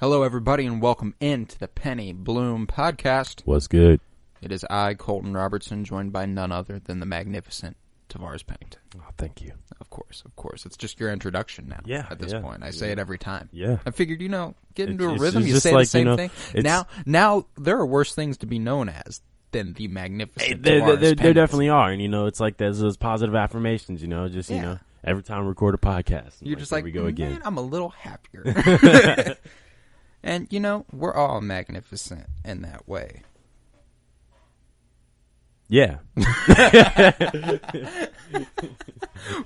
Hello, everybody, and welcome into the Penny Bloom podcast. What's good? It is I, Colton Robertson, joined by none other than the magnificent Tavares Pennington. Oh, thank you. Of course. It's just your introduction now. Yeah, at this point, I say it every time. Yeah, I figured, get into a It's rhythm. You just say like, the same thing. Now there are worse things to be known as than the magnificent Tavares Pennington. There definitely are, and it's like there's those positive affirmations. Every time we record a podcast, you're just like, we go again. Man, I'm a little happier. And, we're all magnificent in that way. Yeah.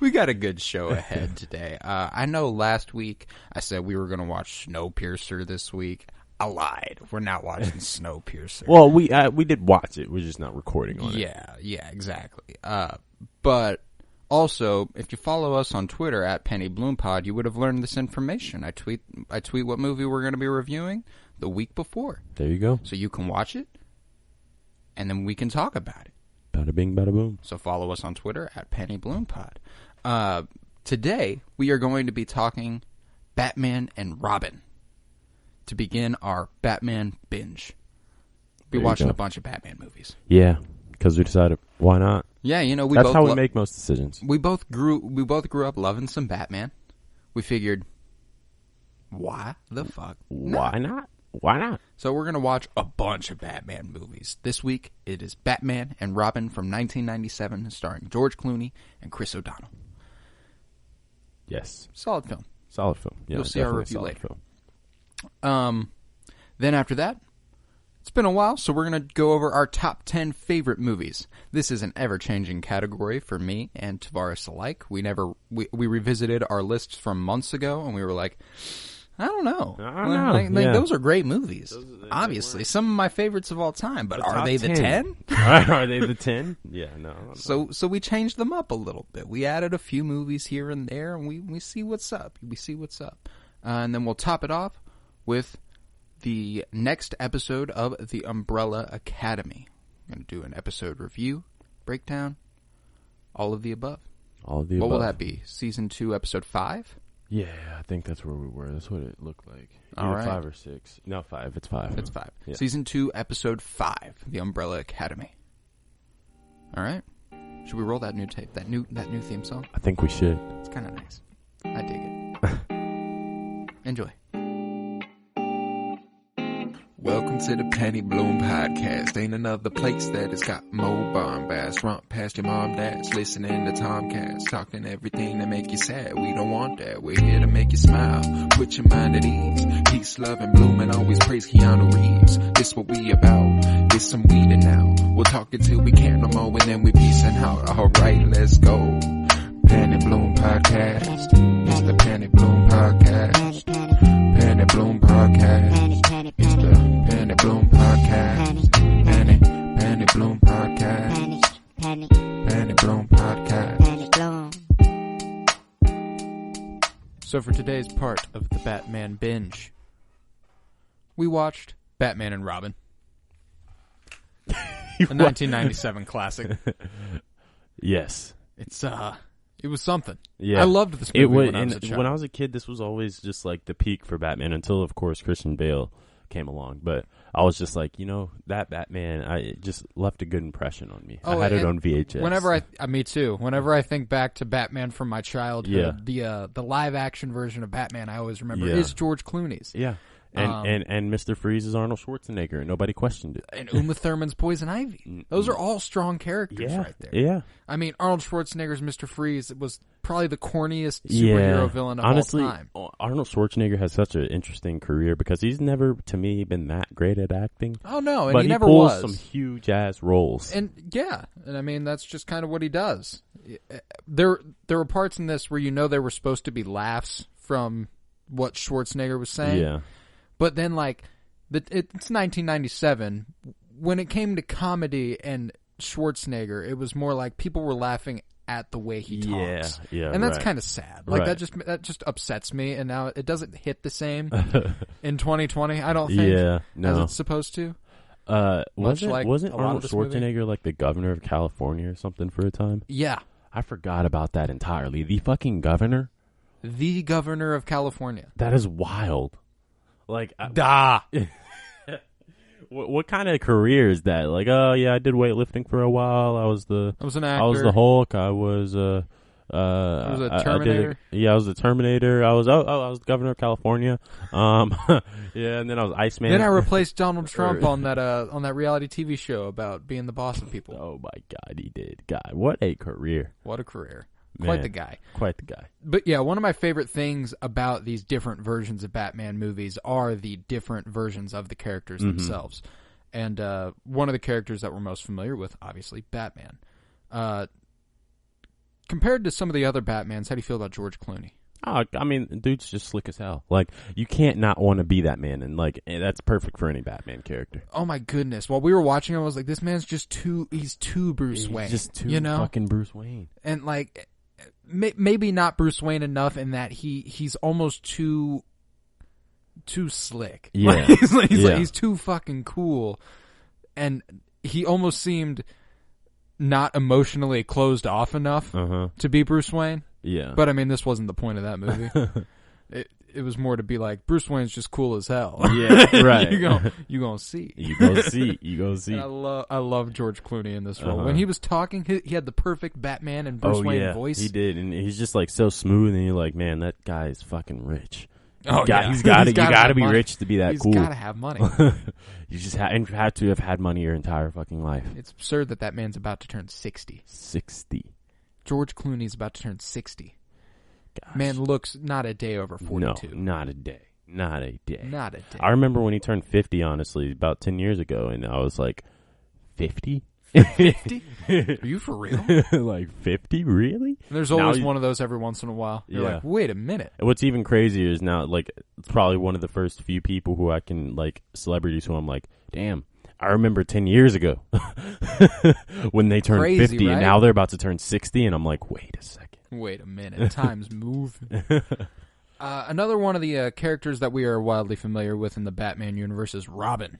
We got a good show ahead today. I know last week I said we were going to watch Snowpiercer this week. I lied. We're not watching Snowpiercer. Well, we did watch it. We're just not recording on it. Yeah, exactly. But also, if you follow us on Twitter at Penny Bloom Pod, you would have learned this information. I tweet what movie we're going to be reviewing the week before. There you go. So you can watch it, and then we can talk about it. Bada bing, bada boom. So follow us on Twitter at Penny Bloom Pod. Today, we are going to be talking Batman and Robin to begin our Batman binge. We're watching a bunch of Batman movies. Yeah, because we decided, why not? Yeah, that's how we make most decisions. We both grew up loving some Batman. We figured, why the fuck not? Why not? So we're going to watch a bunch of Batman movies. This week, it is Batman and Robin from 1997, starring George Clooney and Chris O'Donnell. Yes. Solid film. Yeah, you'll see our review later. Film. Then after that, it's been a while, so we're going to go over our top 10 favorite movies. This is an ever-changing category for me and Tavares alike. We revisited our lists from months ago, and we were like, I don't know. Those are great movies. Obviously, some of my favorites of all time, but are they the 10? Are they the 10? Yeah, no. So we changed them up a little bit. We added a few movies here and there, and we see what's up. And then we'll top it off with the next episode of The Umbrella Academy. I'm going to do an episode review, breakdown, all of the above. What will that be? Season 2, episode 5? Yeah, I think that's where we were. That's what it looked like. All right. 5 or 6. No, 5. It's 5. It's 5. Yeah. Season 2, episode 5, The Umbrella Academy. All right. Should we roll that new tape, that new theme song? I think we should. It's kind of nice. I dig it. Enjoy. Welcome to the Penny Bloom Podcast. Ain't another place that has got more bombast. Romp past your mom, dads, listening to Tomcats, talking everything that make you sad. We don't want that. We're here to make you smile. Put your mind at ease. Peace, love, and bloom, and always praise Keanu Reeves. This what we about. This some weeding now. We'll talk until we can't no more, and then we peacing out. All right, let's go. Penny Bloom Podcast. It's the Penny Bloom Podcast. Penny Bloom Podcast. It's the Penny Bloom Podcast. Penny Bloom Podcast. Penny Bloom Podcast. So for today's part of the Batman binge, we watched Batman and Robin, a 1997 classic. Yes. It was something. Yeah. I loved this movie when I was a child. When I was a kid, this was always just like the peak for Batman until, of course, Christian Bale came along. But I was just like, that Batman, it just left a good impression on me. I had it on VHS. Me too. Whenever I think back to Batman from my childhood, the live action version of Batman I always remember is George Clooney's. Yeah. And Mr. Freeze is Arnold Schwarzenegger, and nobody questioned it. And Uma Thurman's Poison Ivy. Those are all strong characters right there. Yeah. I mean, Arnold Schwarzenegger's Mr. Freeze was probably the corniest superhero villain of all time. Arnold Schwarzenegger has such an interesting career because he's never, to me, been that great at acting. Oh, no, and but he never pulls was. Some huge-ass roles. And I mean, that's just kind of what he does. There were parts in this where they were supposed to be laughs from what Schwarzenegger was saying. Yeah. But then, it's 1997. When it came to comedy and Schwarzenegger, it was more like people were laughing at the way he talks. Yeah, and that's kind of sad. That just upsets me. And now it doesn't hit the same in 2020. I don't think as it's supposed to. Wasn't Arnold Schwarzenegger like the governor of California or something for a time? Yeah, I forgot about that entirely. The fucking governor. The governor of California. That is wild. Like, what kind of career is that? Like, oh yeah, I did weightlifting for a while. I was an actor. I was the Hulk. I was a Terminator. I was the Terminator. I was the governor of California. Yeah, and then I was Iceman. Then I replaced Donald Trump on that reality TV show about being the boss of people. Oh my God, he did. God, what a career! What a career! Man, quite the guy. Quite the guy. But yeah, one of my favorite things about these different versions of Batman movies are the different versions of the characters themselves. And one of the characters that we're most familiar with, obviously, Batman. Compared to some of the other Batmans, how do you feel about George Clooney? Oh, I mean, dude's just slick as hell. Like, you can't not want to be that man, and like, that's perfect for any Batman character. Oh my goodness! While we were watching, I was like, "This man's just he's too Bruce Wayne." Just too fucking Bruce Wayne. And like, maybe not Bruce Wayne enough in that he's almost too slick. Yeah, like, he's too fucking cool, and he almost seemed not emotionally closed off enough to be Bruce Wayne. Yeah. But I mean, this wasn't the point of that movie. It was more to be like, Bruce Wayne's just cool as hell. Yeah, right. you gonna see. You go see. And I love George Clooney in this role. When he was talking, he had the perfect Batman and Bruce Wayne voice. He did, and he's just like so smooth, and you're like, man, that guy is fucking rich. You gotta be rich to be that cool. He's gotta have money. You just had to have had money your entire fucking life. It's absurd that man's about to turn 60. 60. George Clooney's about to turn 60. Gosh. Man looks not a day over 42. No, not a day. Not a day. Not a day. I remember when he turned 50, honestly, about 10 years ago, and I was like, 50? 50? Are you for real? Like, 50? Really? There's always one of those every once in a while. You're like, wait a minute. What's even crazier is now, like, it's probably one of the first few people who I can, like, celebrities who I'm like, damn, I remember 10 years ago when they turned 50, right? And now they're about to turn 60, and I'm like, wait a second. Wait a minute. Time's moving. Another one of the characters that we are wildly familiar with in the Batman universe is Robin.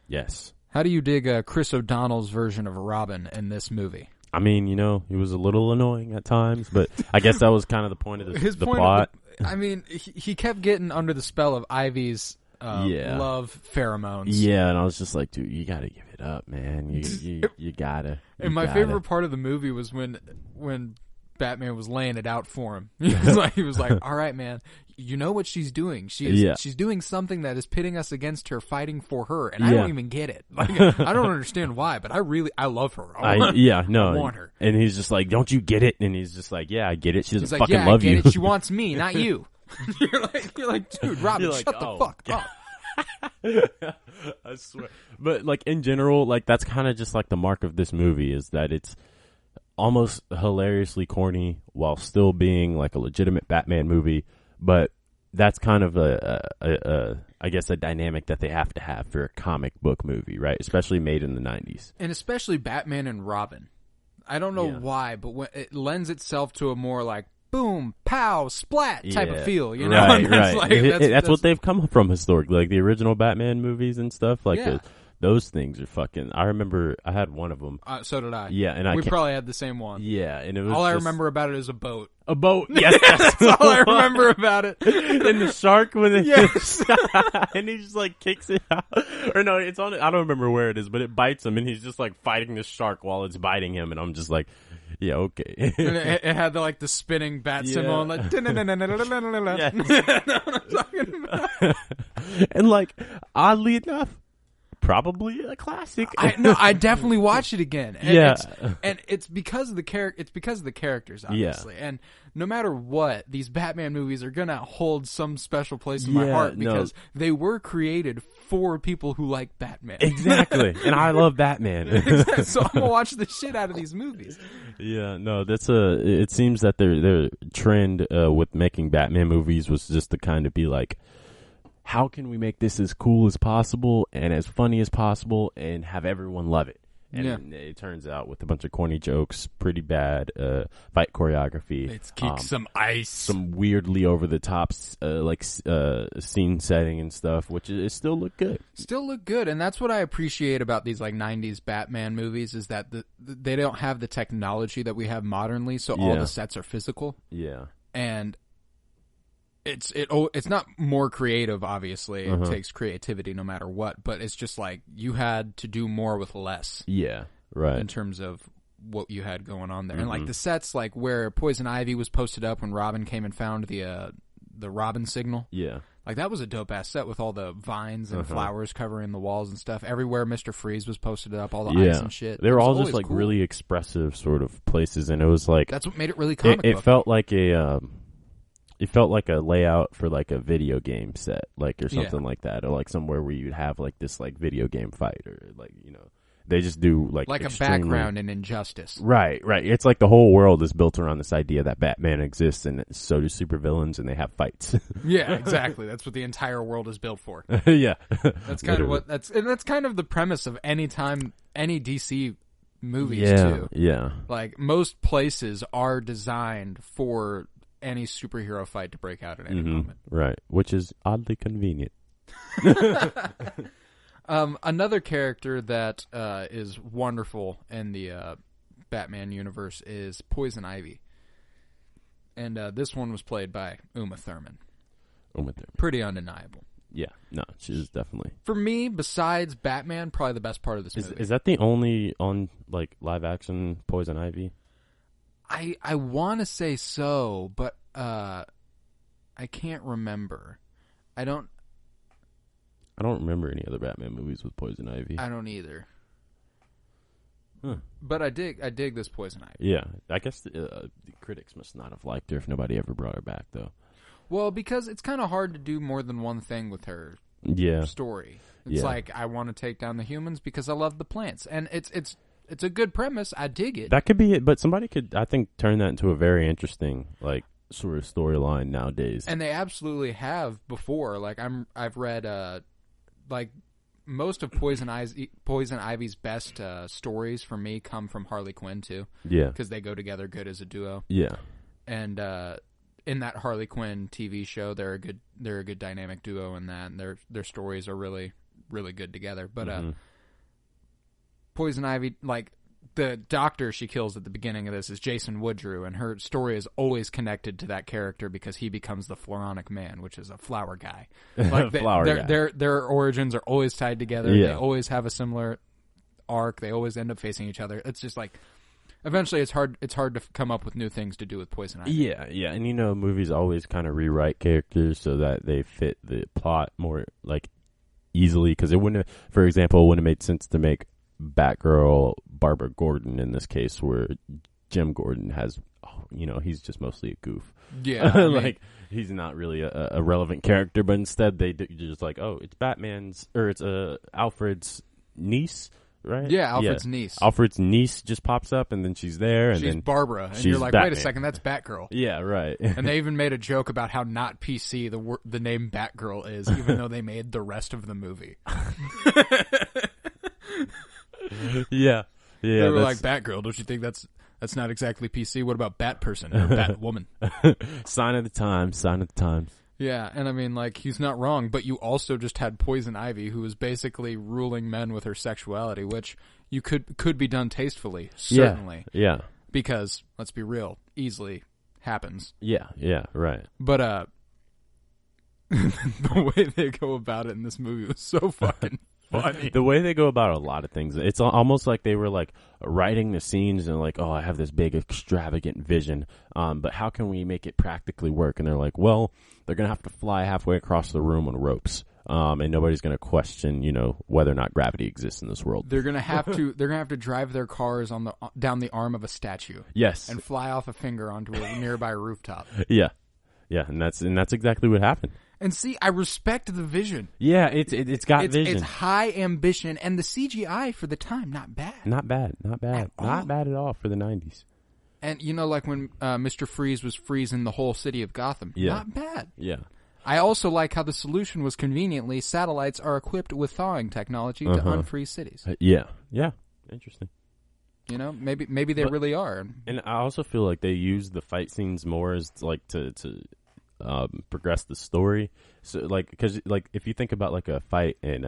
Yes. How do you dig Chris O'Donnell's version of Robin in this movie? I mean, he was a little annoying at times, but I guess that was kind of the point of the plot. I mean, he kept getting under the spell of Ivy's love pheromones. Yeah, and I was just like, dude, you gotta give it up, man. You gotta. And my favorite part of the movie was when Batman was laying it out for him. He was like, all right, man, you know what she's doing. She's doing something that is pitting us against her, fighting for her, and I don't even get it. Like, I don't understand why, but I love her. I want her. And he's just like, don't you get it? And he's just like, yeah, I get it. She doesn't fucking love you. I get it. She wants me, not you. You're like, dude, Robin, shut the fuck up. I swear. But like in general, like that's kind of just like the mark of this movie is that it's almost hilariously corny while still being like a legitimate Batman movie. But that's kind of I guess a dynamic that they have to have for a comic book movie, right? Especially made in the 90s. And especially Batman and Robin. I don't know why, but when it lends itself to a more like boom, pow, splat type of feel, you know? Right, right. That's what they've come from historically, like the original Batman movies and stuff. Like those things are fucking. I remember I had one of them. So did I. Yeah, and we probably had the same one. Yeah, and it was all I remember about it is a boat. A boat. Yes, that's all I remember about it. And the shark when it and he just like kicks it out. Or no, it's on. I don't remember where it is, but it bites him, and he's just like fighting the shark while it's biting him, and I'm just like. Yeah, okay. And it had the spinning bat symbol and like and like oddly enough, probably a classic. I definitely watch it again. And it's because of the characters, obviously. And no matter what, these Batman movies are gonna hold some special place in my heart because they were created for people who like Batman. Exactly. And I love Batman. So I'm gonna watch the shit out of these movies. Yeah, no, it seems that their trend with making Batman movies was just to kind of be like, how can we make this as cool as possible and as funny as possible and have everyone love it? And it turns out with a bunch of corny jokes, pretty bad fight choreography. Let's kick some ice. Some weirdly over-the-top scene setting and stuff, which it still look good. Still look good, and that's what I appreciate about these like 90s Batman movies is that they don't have the technology that we have modernly, so all the sets are physical. Yeah. And it's not more creative, obviously. Uh-huh. It takes creativity no matter what, but it's just like you had to do more with less. Yeah, right. In terms of what you had going on there. And like the sets, like where Poison Ivy was posted up when Robin came and found the Robin signal. Yeah. Like that was a dope ass set with all the vines and flowers covering the walls and stuff. Everywhere Mr. Freeze was posted up, all the ice and shit. They were all just like really expressive sort of places, and it was like that's what made it really comic book. It felt like it felt like a layout for like a video game set, like or something like that, or like somewhere where you'd have like this like video game fight, or like they just do like a background in Injustice. Right. It's like the whole world is built around this idea that Batman exists, and so do supervillains, and they have fights. Yeah, exactly. That's what the entire world is built for. Yeah, that's kind of that's kind of the premise of any DC movies too. Yeah, like most places are designed for any superhero fight to break out at any moment. Right, which is oddly convenient. Another character that is wonderful in the Batman universe is Poison Ivy. And this one was played by Uma Thurman. Pretty undeniable. Yeah, no, she's definitely. For me, besides Batman, probably the best part of this movie. Is that the only on like live action Poison Ivy? I want to say so, but I can't remember. I don't remember any other Batman movies with Poison Ivy. I don't either. Huh. But I dig this Poison Ivy. Yeah, I guess the critics must not have liked her if nobody ever brought her back, though. Well, because it's kind of hard to do more than one thing with her story. It's like, I want to take down the humans because I love the plants. And it's a good premise. I dig it. That could be it, but somebody could, I think, turn that into a very interesting, like, sort of storyline nowadays. And they absolutely have before. Like, I've read, like, most of Poison Ivy's best stories for me come from Harley Quinn, too. Yeah. Because they go together good as a duo. Yeah. And in that Harley Quinn TV show, they're a good dynamic duo in that, and their stories are really, really good together. But Poison Ivy, like, the doctor she kills at the beginning of this is Jason Woodrue, and her story is always connected to that character because he becomes the Floronic Man, which is a flower guy. Like their origins are always tied together. Yeah. They always have a similar arc. They always end up facing each other. It's just like, eventually it's hard to come up with new things to do with Poison Ivy. Yeah, and movies always kind of rewrite characters so that they fit the plot more like easily, because it wouldn't have made sense to make Batgirl Barbara Gordon in this case, where Jim Gordon has, he's just mostly a goof. Yeah, like he's not really a relevant character, but instead they just like, oh, it's it's Alfred's niece, right? Yeah, Alfred's niece. Alfred's niece just pops up, and then she's there, and she's then Barbara, and she's you're like, Batman. wait a second, that's Batgirl. Yeah, right. And they even made a joke about how not PC the name Batgirl is, even though they made the rest of the movie. Yeah. They were like, Batgirl, don't you think that's not exactly PC? What about Batperson or Batwoman? Sign of the times. Yeah, and I mean, like, he's not wrong, but you also just had Poison Ivy, who was basically ruling men with her sexuality, which you could be done tastefully, certainly. Yeah. Because, let's be real, easily happens. Yeah, right. But, the way they go about it in this movie was so fucking funny. The way they go about a lot of things, it's almost like they were like writing the scenes and like, oh, I have this big extravagant vision, but how can we make it practically work? And they're like, well, they're gonna have to fly halfway across the room on ropes, and nobody's gonna question, whether or not gravity exists in this world. They're gonna have to drive their cars down the arm of a statue. Yes, and fly off a finger onto a nearby rooftop. Yeah, and that's exactly what happened. And see, I respect the vision. Yeah, it's got vision. It's high ambition, and the CGI for the time, not bad. Not bad at all for the 90s. And like when Mr. Freeze was freezing the whole city of Gotham, not bad. Yeah. I also like how the solution was conveniently satellites are equipped with thawing technology to unfreeze cities. Yeah, interesting. Maybe they really are. And I also feel like they use the fight scenes more as like to progress the story. So like, because like if you think about like a fight in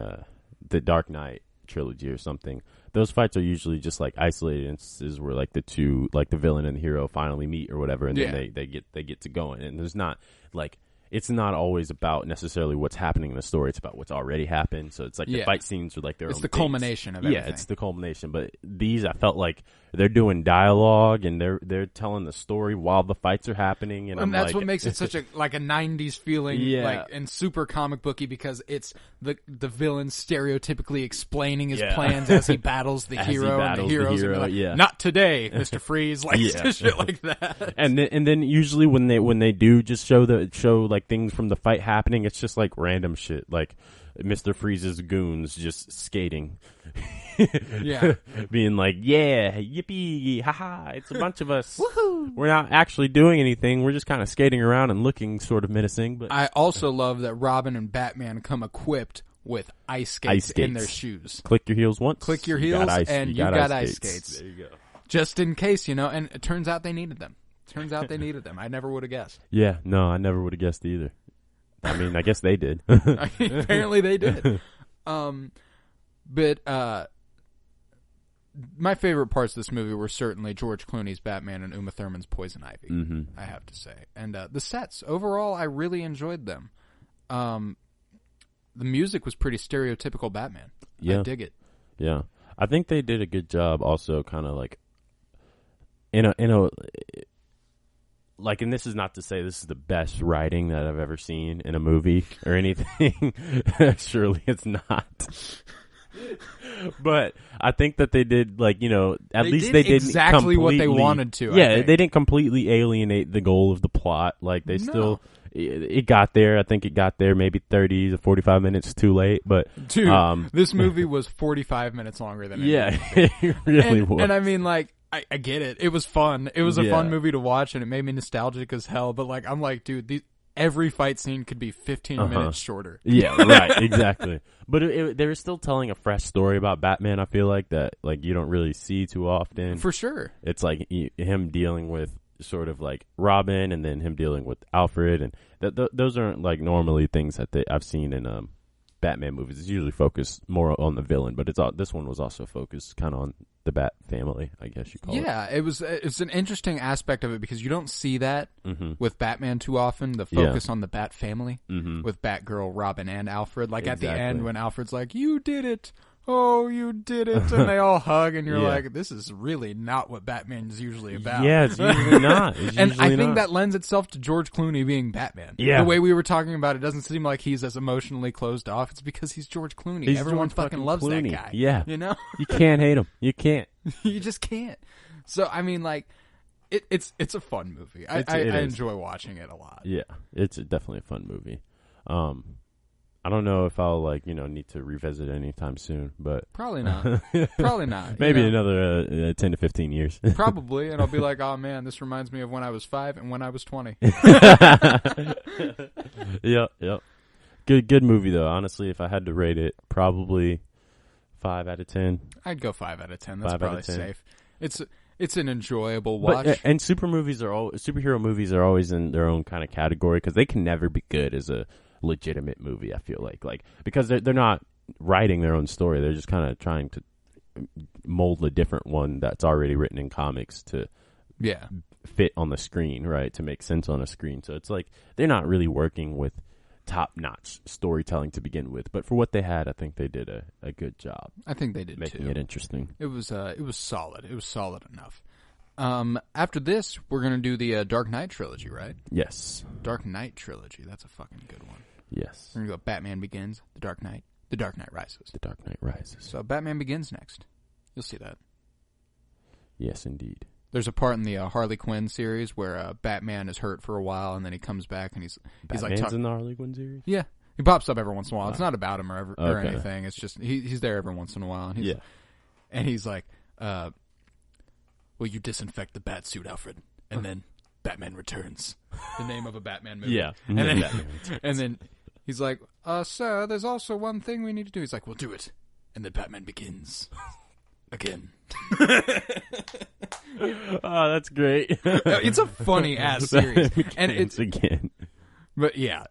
the Dark Knight trilogy or something, those fights are usually just like isolated instances where like the two, like the villain and the hero finally meet or whatever, and then they get to going, and there's not like it's not always about necessarily what's happening in the story. It's about what's already happened. So it's like the fight scenes are like their own It's the things. culmination of everything. Yeah, it's the culmination. But these, I felt like they're doing dialogue and they're telling the story while the fights are happening. And that's what makes it such a 90s feeling, and super comic booky, because it's the villain stereotypically explaining his plans as he battles the hero, and the heroes are like, not today, Mr. Freeze, shit like that. And then usually when they do just show like things from the fight happening, it's just like random shit, like Mr. Freeze's goons just skating. Being like, yeah, yippee, haha, it's a bunch of us. Woohoo! We're not actually doing anything. We're just kind of skating around and looking sort of menacing. But I also love that Robin and Batman come equipped with ice skates in their shoes. Click your heels once. Click your heels, and you got ice skates. There you go. Just in case, and it turns out they needed them. I never would have guessed. Yeah, no, I never would have guessed either. I mean, I guess they did. Apparently they did. But my favorite parts of this movie were certainly George Clooney's Batman and Uma Thurman's Poison Ivy, I have to say. And the sets, overall, I really enjoyed them. The music was pretty stereotypical Batman. I dig it. Yeah. I think they did a good job also kind of like in a like, and this is not to say this is the best writing that I've ever seen in a movie or anything. Surely it's not. But I think that they did, like, at least they did exactly what they wanted to. Yeah, they didn't completely alienate the goal of the plot. Like, they still, it got there. I think it got there maybe 30 to 45 minutes too late. But dude, this movie was 45 minutes longer than it really was. And I mean, like, I get it. It was fun. It was a fun movie to watch, and it made me nostalgic as hell. But like, I'm like, dude, every fight scene could be 15 minutes shorter. Yeah, right, exactly. But they were still telling a fresh story about Batman. I feel like that, like, you don't really see too often. For sure. It's like him dealing with sort of like Robin, and then him dealing with Alfred, and those aren't like normally things that I've seen in Batman movies. It's usually focused more on the villain, but this one was also focused kind of on the Bat family, I guess you call it. Yeah, it's an interesting aspect of it, because you don't see that with Batman too often, the focus on the Bat family with Batgirl, Robin, and Alfred. Like at the end when Alfred's like, you did it. Oh, you did it. And they all hug, and you're like, this is really not what Batman's usually about. Yeah, it's usually not. And I think that lends itself to George Clooney being Batman. Yeah. The way we were talking about it doesn't seem like he's as emotionally closed off. It's because he's George Clooney. Everyone fucking loves Clooney. that guy. Yeah. You can't hate him. You can't. You just can't. So, I mean, like, it's a fun movie. I enjoy watching it a lot. Yeah, it's definitely a fun movie. I don't know if I'll need to revisit it anytime soon, but probably not. Probably not. Maybe another 10 to 15 years. Probably, and I'll be like, oh man, this reminds me of when I was 5 and when I was 20. Yep. Good movie though. Honestly, if I had to rate it, probably 5 out of 10. I'd go 5 out of 10. That's probably safe. It's an enjoyable watch. And superhero movies are always in their own kind of category, because they can never be good as a legitimate movie. I feel like because they're not writing their own story, they're just kind of trying to mold a different one that's already written in comics to fit on the screen, right, to make sense on a screen. So it's like they're not really working with top-notch storytelling to begin with, but for what they had, I think they did a good job. I think they did making too. It interesting. It was solid. It was solid enough. After this, we're going to do the Dark Knight trilogy, right? Yes. Dark Knight trilogy. That's a fucking good one. Yes. We're going to go Batman Begins, The Dark Knight Rises. The Dark Knight Rises. So Batman Begins next. You'll see that. Yes, indeed. There's a part in the Harley Quinn series where Batman is hurt for a while, and then he comes back, and he's Batman's in the Harley Quinn series? Yeah. He pops up every once in a while. Wow. It's not about him or anything. It's just he's there every once in a while. And he's like, well, you disinfect the bat suit, Alfred, and then Batman Returns. The name of a Batman movie. Yeah. And then he's like, sir, there's also one thing we need to do. He's like, we'll do it. And then Batman Begins. Again. Oh, that's great. It's a funny ass series. And it's again. But yeah,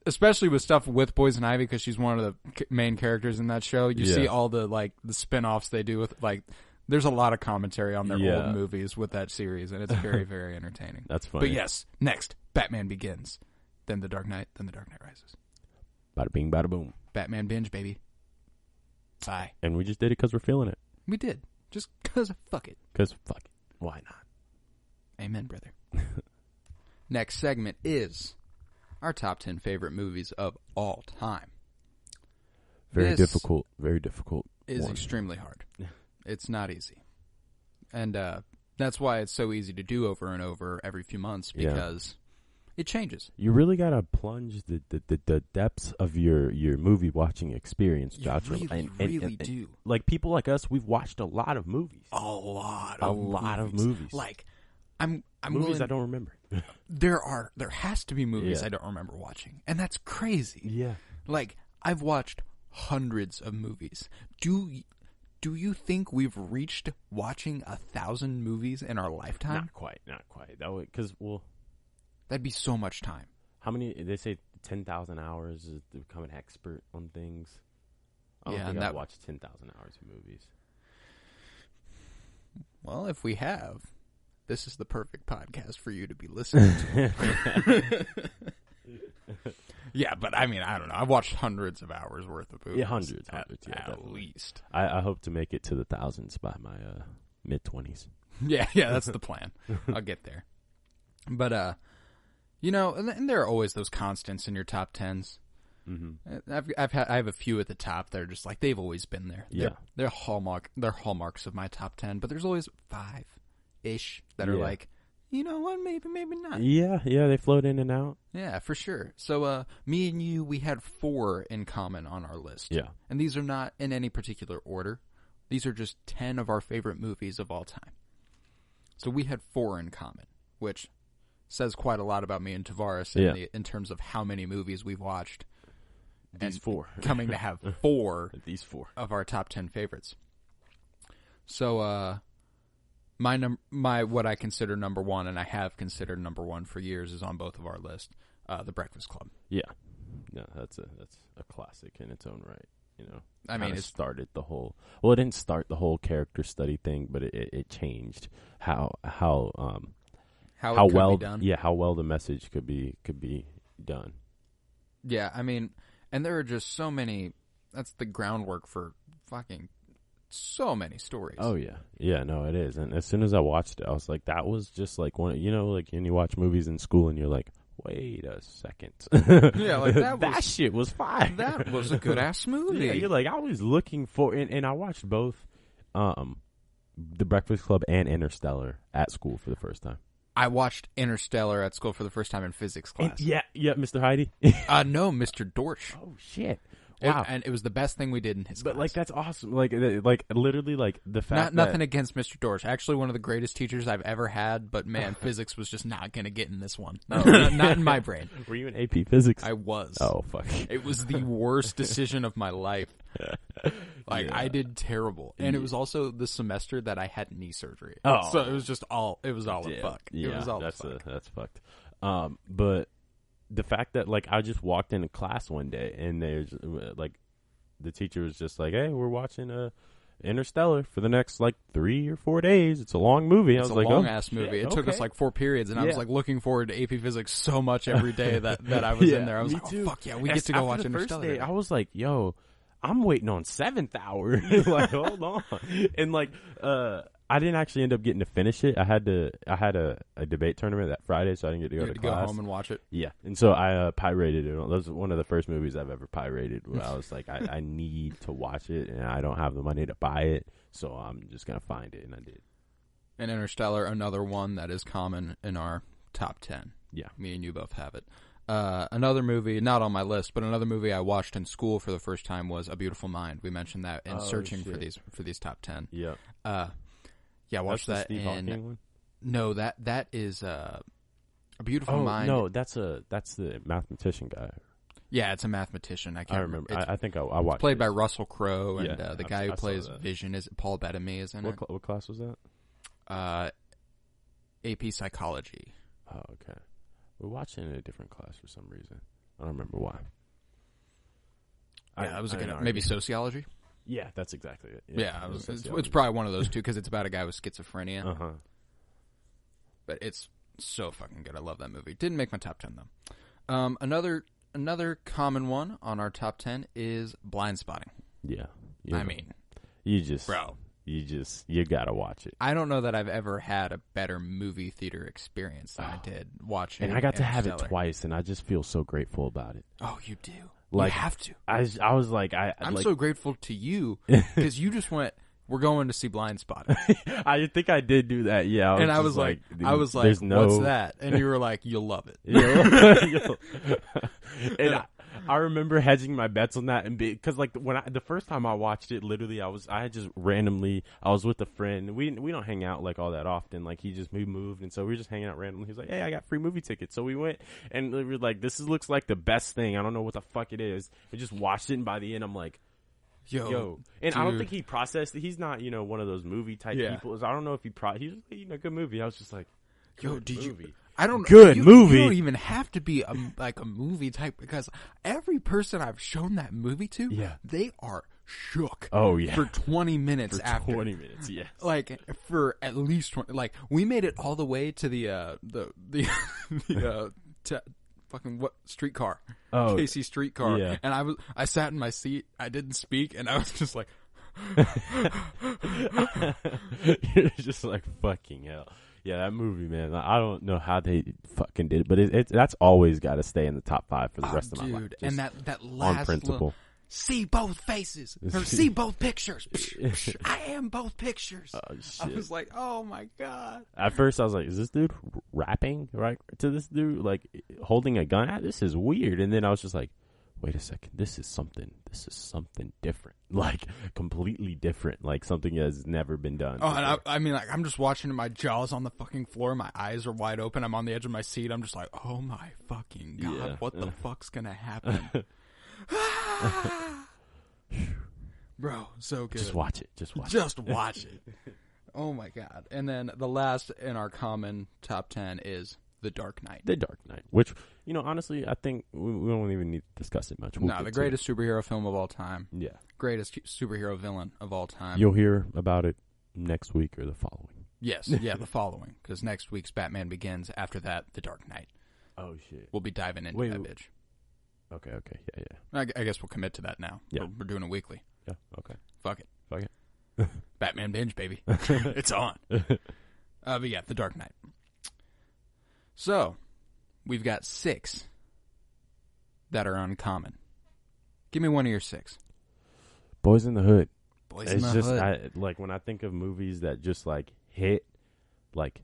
especially with stuff with Poison Ivy, because she's one of the main characters in that show. You see all the spin-offs they do with there's a lot of commentary on their old movies with that series, and it's very, very entertaining. That's funny. But yes, next, Batman Begins. then The Dark Knight, then The Dark Knight Rises. Bada bing, bada boom. Batman Binge, baby. Bye. And we just did it because we're feeling it. We did. Just because fuck it. Because fuck it. Why not? Amen, brother. Next segment is our top 10 favorite movies of all time. Very difficult. Very difficult. Is extremely hard. It's not easy. And that's why it's so easy to do over and over every few months, because it changes. You really got to plunge the depths of your movie watching experience, Joshua. You really do. Like, people like us, we've watched a lot of movies. A lot of movies. Like, I'm movies I don't remember. There has to be movies I don't remember watching, and that's crazy. Yeah. Like, I've watched hundreds of movies. Do you think we've reached watching 1,000 movies in our lifetime? Not quite. That would, because, well, that'd be so much time. How many? They say 10,000 hours is to become an expert on things. I don't think I've watched 10,000 hours of movies. Well, if we have, this is the perfect podcast for you to be listening to. Yeah, but I mean, I don't know. I've watched hundreds of hours worth of movies. Yeah, hundreds, at least. I hope to make it to the thousands by my mid-20s. Yeah, that's the plan. I'll get there. But, you know, and there are always those constants in your top 10s. Mm-hmm. I have a few at the top that are just like, they've always been there. Yeah. They're hallmarks of my top 10, but there's always 5-ish that are like, you know what, maybe not. Yeah, they float in and out. Yeah, for sure. So, me and you, we had 4 in common on our list. Yeah. And these are not in any particular order. These are just 10 of our favorite movies of all time. So we had 4 in common, which says quite a lot about me and Tavares in terms of how many movies we've watched. These 4. Coming to have 4 These 4 of our top 10 favorites. So, my what I consider number 1, and I have considered number 1 for years, is on both of our list. The Breakfast Club. Yeah, no, that's a classic in its own right. You know, I mean, it started the whole. Well, it didn't start the whole character study thing, but it changed how well the message could be done. Yeah, I mean, and there are just so many. That's the groundwork for fucking so many stories. Oh yeah, no, it is. And as soon as I watched it, I was like, that was just like one. You know, like when you watch movies in school and you're like, wait a second. Yeah, like that shit was fine. That was a good ass movie. Yeah, you're like, I was looking for, and I watched both, The Breakfast Club and Interstellar at school for the first time. I watched Interstellar at school for the first time in physics class. Yeah, Mr. Heidi. No, Mr. Dorsch. Oh shit. Wow. And it was the best thing we did in his class. But, like, that's awesome. Like literally, like, the fact nothing against Mr. Dorsch. Actually, one of the greatest teachers I've ever had, but, man, physics was just not going to get in this one. No, not in my brain. Were you in AP Physics? I was. Oh, fuck. It was the worst decision of my life. Like, I did terrible. And it was also the semester that I had knee surgery. Oh. So it was just all, a fuck. Yeah, it was all that's fuck. That's fucked. But the fact that, like, I just walked into class one day and there's, like, the teacher was just like, hey, we're watching Interstellar for the next, like, 3 or 4 days. It's a long movie. It's I was like, long-ass movie. It took us, like, 4 periods, and I was, like, looking forward to AP Physics so much every day that I was in there. I was like, oh, fuck yeah, we get to go watch Interstellar. First day, I was like, yo, I'm waiting on 7th hour. Like, hold on. And, like, I didn't actually end up getting to finish it. I had a debate tournament that Friday, so I didn't get to go to class. Go home and watch it. Yeah, and so I pirated it. That was one of the first movies I've ever pirated. Where I was like, I need to watch it, and I don't have the money to buy it, so I'm just gonna find it, and I did. And Interstellar, another one that is common in our top 10. Yeah, me and you both have it. Another movie, not on my list, but another movie I watched in school for the first time was A Beautiful Mind. We mentioned that in searching for these top 10. Yeah. Yeah, I watched that Steve Hawking one? No, that is A Beautiful Mind. No, that's the mathematician guy. Yeah, it's a mathematician. I remember. I think I watched. It's played by Russell Crowe, and yeah, the guy who plays Vision is Paul Bettany, isn't it? What class was that? AP Psychology. Oh, okay. We're watching it in a different class for some reason. I don't remember why. Yeah, I was looking at maybe sociology. Yeah, that's exactly it. Yeah, it's probably one of those two because it's about a guy with schizophrenia. Uh-huh. But it's so fucking good. I love that movie. Didn't make my top 10 though. Another common one on our top 10 is Blind Spotting. Yeah. I mean, you gotta watch it. I don't know that I've ever had a better movie theater experience than I did watching. And I got to have it twice, and I just feel so grateful about it. Oh, you do. Like, you have to. I was like, I'm so grateful to you because you just went, we're going to see Blind Spotting. I think I did do that, yeah. I was like, what's that? And you were like, you'll love it. And I remember hedging my bets on that, and because like the first time I watched it, literally I was with a friend. We don't hang out like all that often. Like we moved, and so we were just hanging out randomly. He was like, "Hey, I got free movie tickets," so we went, and we were like, looks like the best thing. I don't know what the fuck it is. We just watched it, and by the end, I'm like, Yo. And dude. I don't think he processed it. He's not, one of those movie type people. So I don't know if he he was like, good movie. I was just like, movie. I don't. Good movie. You don't even have to be a movie type because every person I've shown that movie to, they are shook. Oh yeah, for 20 minutes after. 20 minutes, yes. Like for at least 20. Like we made it all the way to the fucking what streetcar? Oh, Casey streetcar. Yeah. And I sat in my seat. I didn't speak, and I was just like, you're just like fucking hell. Yeah, that movie, man. I don't know how they fucking did it, but that's always got to stay in the top 5 for the rest of my life. Just and that last on principle. See both faces or see both pictures. I am both pictures. Oh, shit. I was like, oh my god. At first, I was like, is this dude rapping right to this dude, like holding a gun? This is weird. And then I was just like, wait a second, this is something different, like completely different, like something that has never been done. Oh, and I mean, like I'm just watching my jaws on the fucking floor, my eyes are wide open, I'm on the edge of my seat, I'm just like, oh my fucking god, what the fuck's gonna happen? Bro, so good. Just watch it. Just watch it. Oh my god. And then the last in our common top 10 is The Dark Knight. The Dark Knight, which, honestly, I think we don't even need to discuss it much. The greatest superhero film of all time. Yeah. Greatest superhero villain of all time. You'll hear about it next week or the following. Yes, the following. Because next week's Batman Begins. After that, The Dark Knight. Oh, shit. We'll be diving into that bitch. Okay. Yeah. I guess we'll commit to that now. Yeah. We're doing it weekly. Yeah, okay. Fuck it. it. Batman Binge, baby. It's on. But yeah, The Dark Knight. So, we've got 6 that are uncommon. Give me one of your 6. Boys in the Hood. Boys in the Hood. Like when I think of movies that just hit, like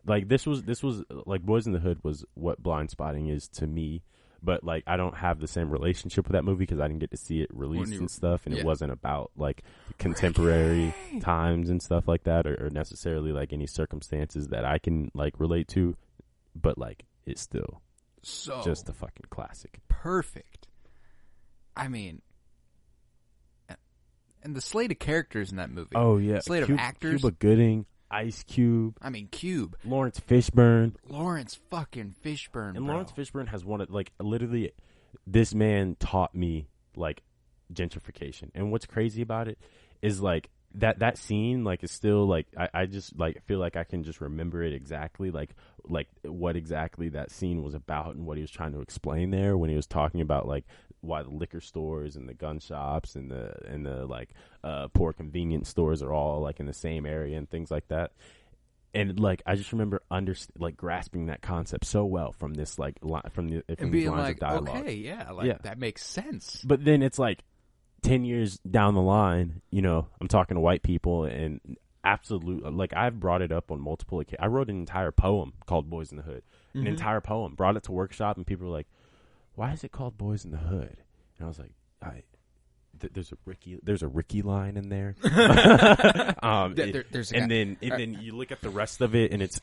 this was like Boys in the Hood was what Blind Spotting is to me. But like I don't have the same relationship with that movie because I didn't get to see it released and stuff, and it wasn't about like contemporary times and stuff like that, or necessarily like any circumstances that I can like relate to. But like it's still just a fucking classic. Perfect. I mean, and the slate of characters in that movie. Oh yeah, slate of actors. Cuba Gooding, Ice Cube. I mean, Cube. Lawrence Fishburne. Lawrence fucking Fishburne, And bro. Lawrence Fishburne has one of, like, literally, this man taught me, like, gentrification. And what's crazy about it is, like, that scene, like, is still, like, I just, like, feel like I can just remember it exactly, like what exactly that scene was about and what he was trying to explain there when he was talking about, like, why the liquor stores and the gun shops and the like poor convenience stores are all like in the same area and things like that. And like I just remember grasping that concept so well from this like from these lines like, of dialogue. Okay, yeah, that makes sense. But then it's like 10 years down the line, I'm talking to white people and absolutely, like I've brought it up on multiple occasions. I wrote an entire poem called Boys in the Hood, an entire poem, brought it to workshop, and people were like, why is it called Boys in the Hood? And I was like, there's a Ricky line in there. Then you look at the rest of it, and it's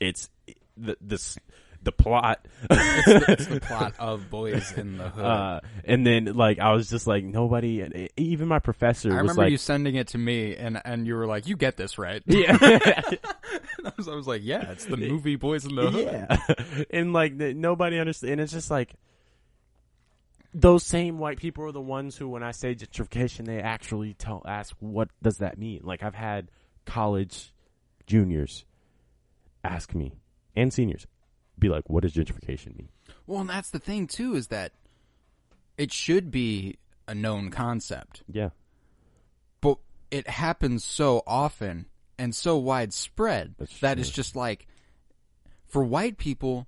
the plot. It's the plot of Boys in the Hood. And then like I was just like nobody, even my professor. I was remember like, you sending it to me, and you were like, "You get this, right?" Yeah. I was like, "Yeah, it's the movie Boys in the Hood." Yeah. And like nobody understands. And it's just like. Those same white people are the ones who, when I say gentrification, they actually ask, what does that mean? Like, I've had college juniors ask me, and seniors, be like, what does gentrification mean? Well, and that's the thing too, is that it should be a known concept. Yeah. But it happens so often and so widespread that it's just like, for white people,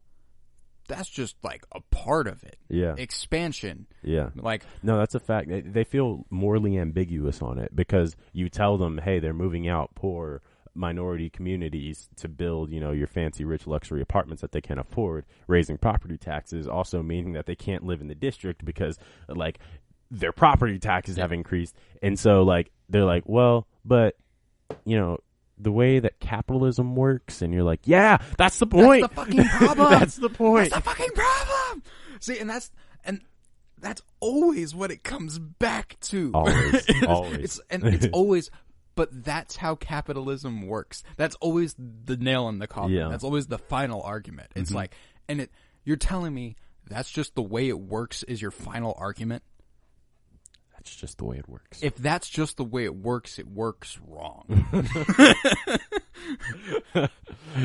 that's just like a part of it. Yeah. Expansion. Yeah. Like, no, that's a fact. They feel morally ambiguous on it because you tell them, hey, they're moving out poor minority communities to build, your fancy rich luxury apartments that they can afford, raising property taxes, also meaning that they can't live in the district because like their property taxes have increased. And so like they're like, well, but the way that capitalism works, and you're like, yeah, that's the point. That's the fucking problem. That's the point. That's the fucking problem. See, and that's always what it comes back to. Always. It's always, but that's how capitalism works. That's always the nail in the coffin. Yeah. That's always the final argument. It's like, you're telling me that's just the way it works is your final argument? That's just the way it works. If that's just the way it works wrong.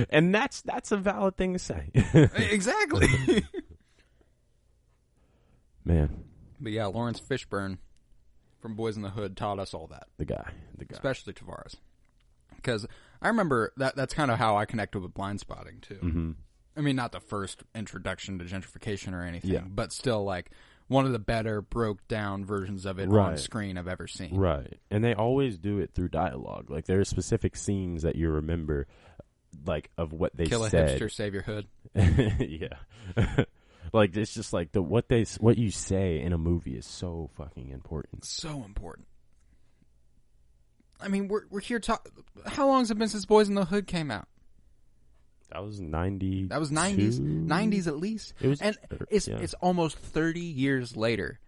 And that's a valid thing to say. Exactly. Man. But yeah, Lawrence Fishburne from Boys in the Hood taught us all that. The guy. Especially Tavares. Because I remember that's kind of how I connected with Blind Spotting too. Mm-hmm. I mean, not the first introduction to gentrification or anything, but still like one of the better broke down versions of it on screen I've ever seen. Right. And they always do it through dialogue. Like there are specific scenes that you remember like of what they Kill said. Kill a hipster, save your hood. Yeah. Like it's just like what you say in a movie is so fucking important. So important. I mean, we're here how long has it been since Boys in the Hood came out? That was 90. That was 90s at least. It's almost 30 years later,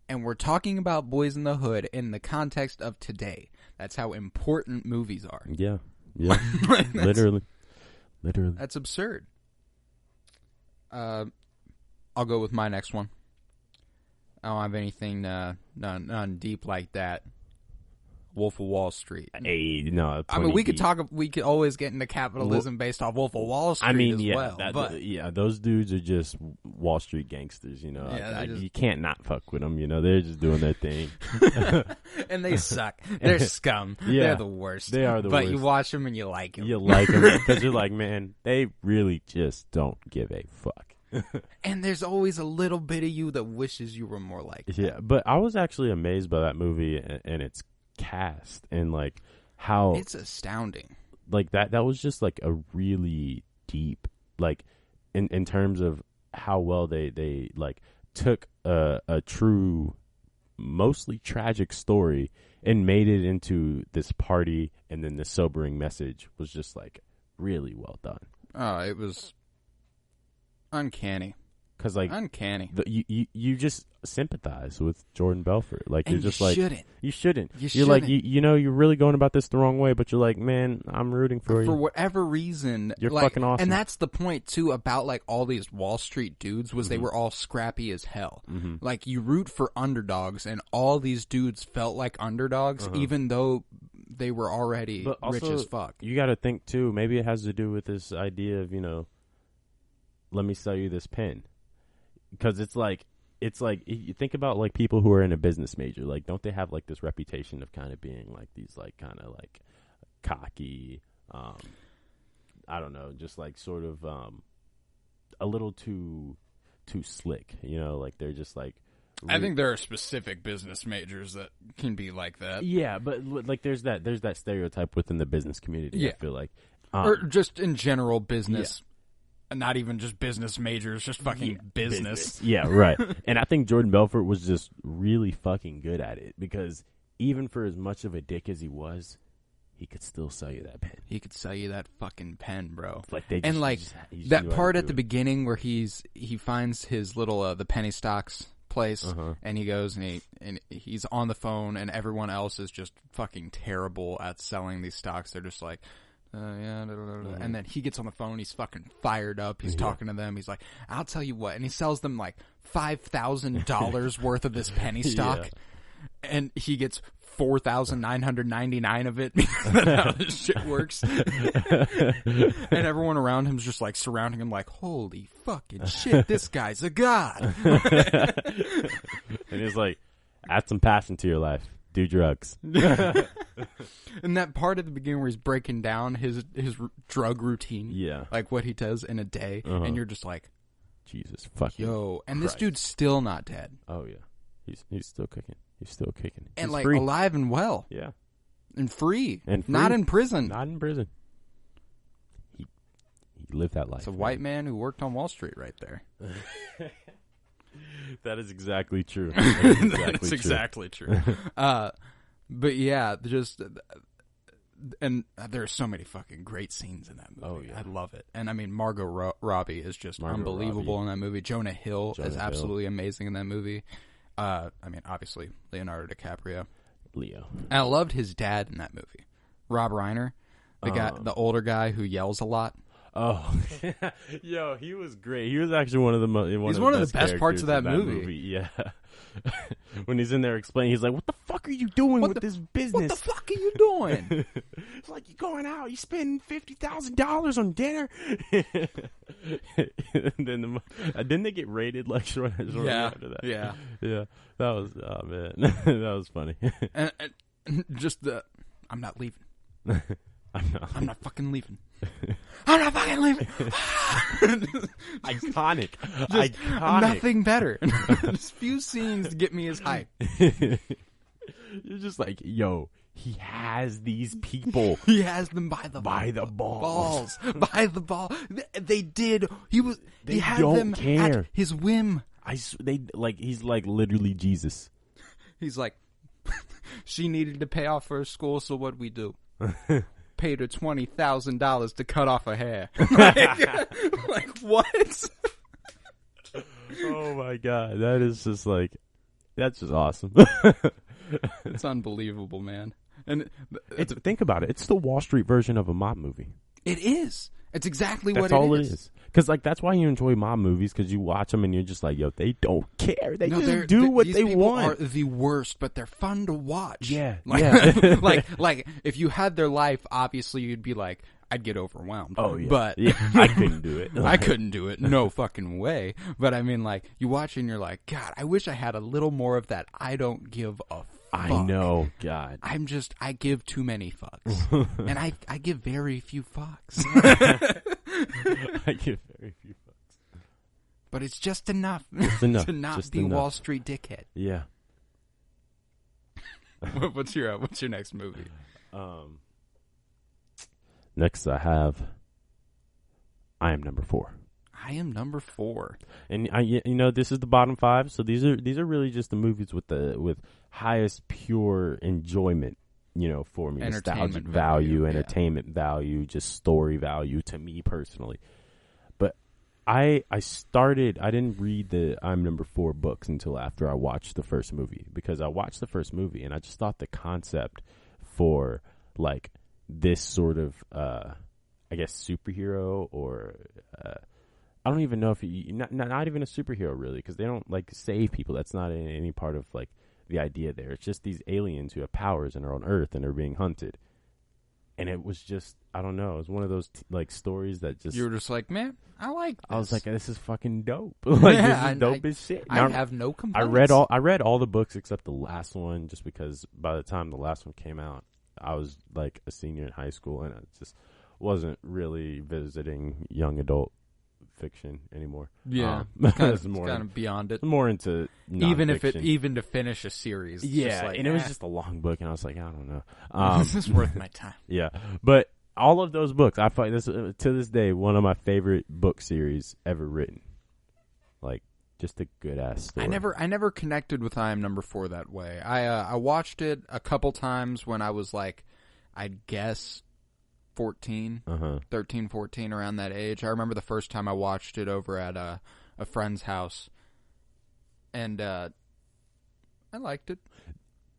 and we're talking about Boys in the Hood in the context of today. That's how important movies are. Yeah. Literally. That's absurd. I'll go with my next one. I don't have anything none deep like that. Wolf of Wall Street. Hey, no. I mean, we could always get into capitalism based off Wolf of Wall Street as well. But those dudes are just Wall Street gangsters, Yeah, you can't not fuck with them, they're just doing their thing. And they suck. They're scum. Yeah, they're the worst. They are the worst. But you watch them and you like them. You like them because you're like, man, they really just don't give a fuck. And there's always a little bit of you that wishes you were more like that. Yeah, but I was actually amazed by that movie and its cast and like how it's astounding. Like that was just like a really deep, like in terms of how well they like took a true, mostly tragic story and made it into this party, and then the sobering message was just like really well done. Oh, it was uncanny. Because like uncanny, you just sympathize with Jordan Belfort. Like and you're just you like shouldn't. You shouldn't. You're shouldn't. Like you're really going about this the wrong way, but you're like, man, I'm rooting for you for whatever reason. You're fucking awesome. And that's the point too about like all these Wall Street dudes was they were all scrappy as hell. Mm-hmm. Like you root for underdogs, and all these dudes felt like underdogs, even though they were already rich as fuck. You got to think too. Maybe it has to do with this idea of let me sell you this pen. Because it's like you think about like people who are in a business major, like don't they have like this reputation of kind of being like these like kind of like cocky, I don't know, just like sort of a little too slick, like they're just like. I think there are specific business majors that can be like that. Yeah, but like there's that stereotype within the business community. Yeah. I feel like, or just in general business. Yeah. Not even just business majors, just fucking business. Yeah, right. And I think Jordan Belfort was just really fucking good at it because even for as much of a dick as he was, he could still sell you that pen. He could sell you that fucking pen, bro. Like that part at the beginning where he finds his little the penny stocks place, and he goes and he's on the phone, and everyone else is just fucking terrible at selling these stocks. They're just like. And then he gets on the phone. He's fucking fired up. He's talking to them. He's like, "I'll tell you what," and he sells them like $5,000 worth of this penny stock. and he gets 4,999 of it because that's how this shit works. And everyone around him's just like surrounding him like, holy fucking shit, this guy's a god. And he's like, add some passion to your life. Do drugs. And that part at the beginning where he's breaking down his drug routine. Yeah. Like what he does in a day. And you're just like, Jesus fucking yo. And Christ. this dude's still not dead. Oh, yeah. He's still kicking. He's still kicking. And he's like free. alive and well. Yeah. And free. And free. Not in prison. Not in prison. He lived that life. It's a white man who worked on Wall Street right there. That is exactly true. That's exactly true. But yeah, just and there's so many fucking great scenes in that movie. Oh yeah, I love it. And I mean, Margot Robbie is just unbelievable in that movie. Jonah Hill is absolutely amazing in that movie. I mean, obviously Leonardo DiCaprio, Leo. And I loved his dad in that movie, Rob Reiner, the guy, the older guy who yells a lot. Oh, yo, he was great. He was actually one of the best parts of that movie. Yeah, when he's in there explaining, he's like, "What the fuck are you doing with this business? What the fuck are you doing?" It's like, you're going out, you spend $50,000 on dinner. And then didn't they get raided like shortly after that? Yeah. That was man, that was funny. and just I'm not leaving. I'm not fucking leaving. I'm not fucking leaving. Iconic. Just Iconic. Nothing better. Just few scenes to get me as hype. You're just like, yo, he has these people. He has them by the balls. By the ball. They did. He had don't them care. at his whim. He's like literally Jesus. He's like, she needed to pay off her school, so what'd we do? Paid her $20,000 to cut off her hair. like what? Oh my god, that's just awesome. It's unbelievable, man. And think about it. It's the Wall Street version of a mob movie. It is. It's exactly that's what all it is. Because that's why you enjoy mob movies, because you watch them and you're just like, yo, they don't care. They just do what they want. Are the worst, but they're fun to watch. Yeah, like if you had their life, obviously you'd be like, I'd get overwhelmed. Oh yeah, but yeah, I couldn't do it. I couldn't do it. No fucking way. But I mean, like you watch it and you're like, God, I wish I had a little more of that. I don't give a fuck. I know, God. I give too many fucks. And I give very few fucks. I give very few fucks. But it's just enough, to not be Wall Street dickhead. Yeah. What's your next movie? Next I have I Am Number 4. I Am Number 4. And this is the bottom 5, so these are really just the movies with highest pure enjoyment, for me. Nostalgic value, entertainment value, just story value to me personally. But I didn't read the I'm Number 4 books until after I watched the first movie, because I watched the first movie and I just thought the concept for like this sort of I guess superhero, or I don't even know if not even a superhero really, because they don't like save people. That's not any part of like the idea there. It's just these aliens who have powers and are on Earth and are being hunted. And it was just, I don't know, it was one of those like stories that just, you were just like, man, I like this. I was like, this is fucking dope. Like, this is dope as shit. I have no complaints. I read all the books except the last one, just because by the time the last one came out, I was like a senior in high school and I just wasn't really visiting young adult fiction anymore. Yeah, it's kind of beyond it. More into nonfiction. even to finish a series. Yeah, like, and it was just a long book, and I was like, I don't know. This is worth my time. Yeah, but all of those books, I find this to this day one of my favorite book series ever written. Like, just a good ass story. I never connected with I Am Number 4 that way. I watched it a couple times when I was like, I'd guess 14, 13, 14, around that age. I remember the first time I watched it over at a friend's house, and I liked it.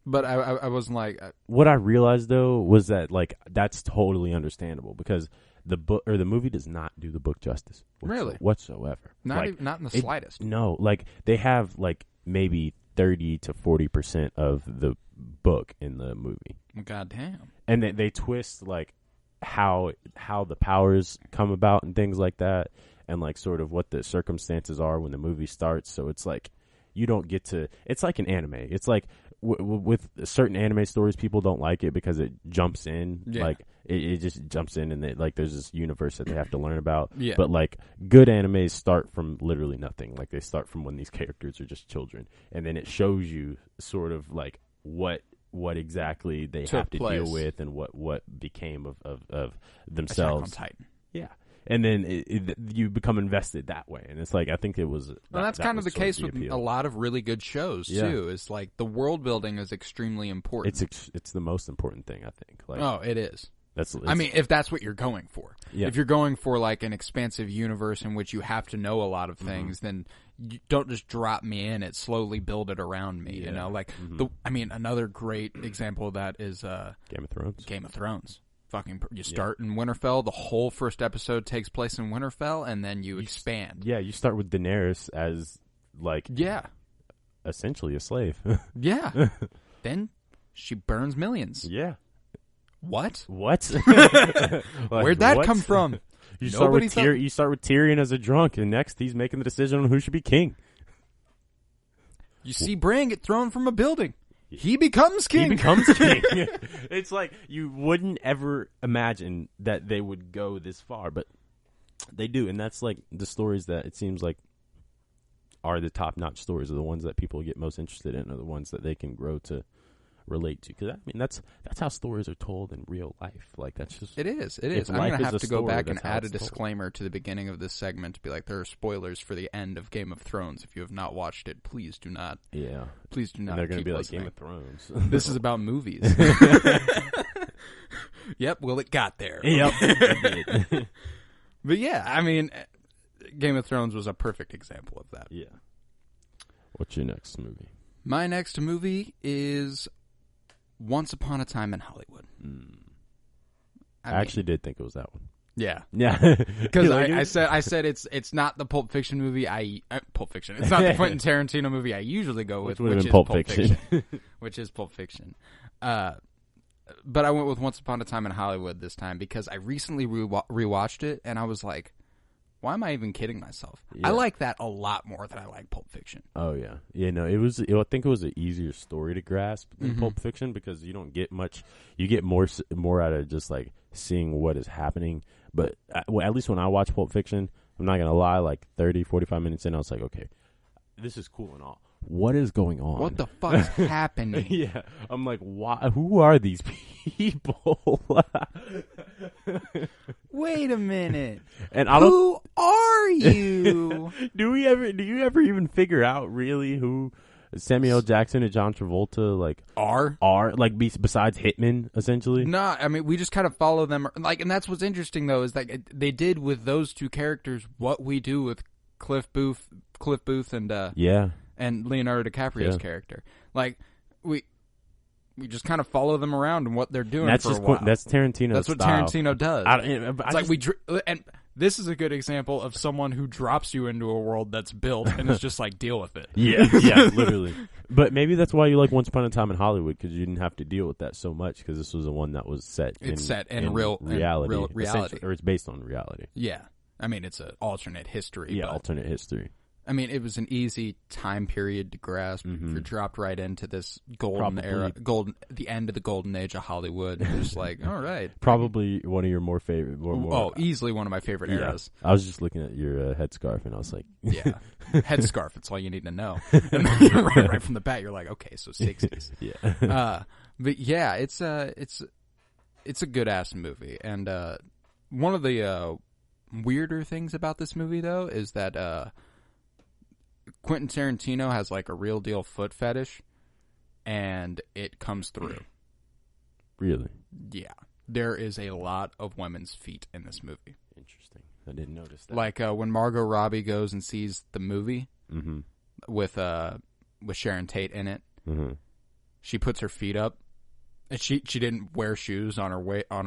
But I wasn't like... What I realized, though, was that like that's totally understandable, because the book or the movie does not do the book justice. Really? Whatsoever. Not in the slightest. No, like they have like maybe 30 to 40% of the book in the movie. God damn. And they twist like how the powers come about and things like that, and like sort of what the circumstances are when the movie starts. So it's like you don't get to. It's like an anime. It's like with certain anime stories, people don't like it because it jumps in. Yeah. Like it just jumps in, and like there's this universe that they have to learn about. Yeah. But like good animes start from literally nothing. Like they start from when these characters are just children, and then it shows you sort of like what exactly they have to deal with, and what became of themselves. Attack on Titan. Yeah. And then you become invested that way, and it's like I think it was. Well, that's kind of the case with a lot of really good shows too. It's like the world building is extremely important. It's the most important thing, I think. Like, oh, it is. I mean, if that's what you're going for. Yeah. If you're going for like an expansive universe in which you have to know a lot of things, then you don't just drop me in it. Slowly build it around me. You know, like another great example of that is Game of Thrones. Game of Thrones. You start in Winterfell. The whole first episode takes place in Winterfell, and then you expand. Yeah, you start with Daenerys as like essentially a slave. Yeah. Then she burns millions. Yeah. What? Like, Where'd that come from? You start with Tyrion as a drunk, and next he's making the decision on who should be king. You see Bran get thrown from a building. He becomes king. It's like you wouldn't ever imagine that they would go this far, but they do. And that's like the stories that it seems like are the top-notch stories, are the ones that people get most interested in, are the ones that they can grow to relate to. Because I mean, that's how stories are told in real life. Like that's just it is. I'm gonna have to go back and add a disclaimer to the beginning of this segment to be like, there are spoilers for the end of Game of Thrones. If you have not watched it, please do not. Yeah, please do not. And they're gonna be listening. like Game of Thrones. This is about movies. Yep. Well, it got there. Yep. But yeah, I mean, Game of Thrones was a perfect example of that. Yeah. What's your next movie? My next movie is Once Upon a Time in Hollywood. I actually did think it was that one. Yeah, yeah. Because I said it's not the Pulp Fiction movie. Pulp Fiction. It's not the Quentin Tarantino movie I usually go with, which is Pulp Fiction. Which is Pulp Fiction. But I went with Once Upon a Time in Hollywood this time because I recently rewatched it, and I was like, why am I even kidding myself? Yeah. I like that a lot more than I like Pulp Fiction. Oh, yeah. Yeah, no, I think it was an easier story to grasp than Pulp Fiction because you don't get much. You get more out of just, like, seeing what is happening. But at least when I watch Pulp Fiction, I'm not going to lie, like 30, 45 minutes in, I was like, okay, this is cool and all. What is going on? What the fuck's happening? Yeah. I'm like, why? Who are these people? Wait a minute. And who are you? Do you ever even figure out really who Samuel L. Jackson and John Travolta like are like besides hitmen essentially? No, I mean we just kind of follow them like, and that's what's interesting though is that they did with those two characters what we do with Cliff Booth and and Leonardo DiCaprio's character. Like we just kind of follow them around and what they're doing for a while. That's Tarantino. That's what style. Tarantino does. And this is a good example of someone who drops you into a world that's built and is just like, deal with it. Yeah, literally. But maybe that's why you like Once Upon a Time in Hollywood, because you didn't have to deal with that so much, because this was the one that was set in real reality. Or it's based on reality. Yeah. I mean, it's an alternate history. Yeah, alternate history. I mean, it was an easy time period to grasp. You're dropped right into this golden era, the end of the golden age of Hollywood. And just like, all right. Probably one of your more favorite. Easily one of my favorite eras. I was just looking at your headscarf, and I was like, yeah, headscarf. It's all you need to know. And then right from the bat, you're like, okay, so 60s. Yeah. But yeah, it's a good ass movie, and one of the weirder things about this movie though is that Quentin Tarantino has like a real deal foot fetish, and it comes through. Really? Yeah. There is a lot of women's feet in this movie. Interesting. I didn't notice that. Like when Margot Robbie goes and sees the movie with Sharon Tate in it, she puts her feet up. And she didn't wear shoes on her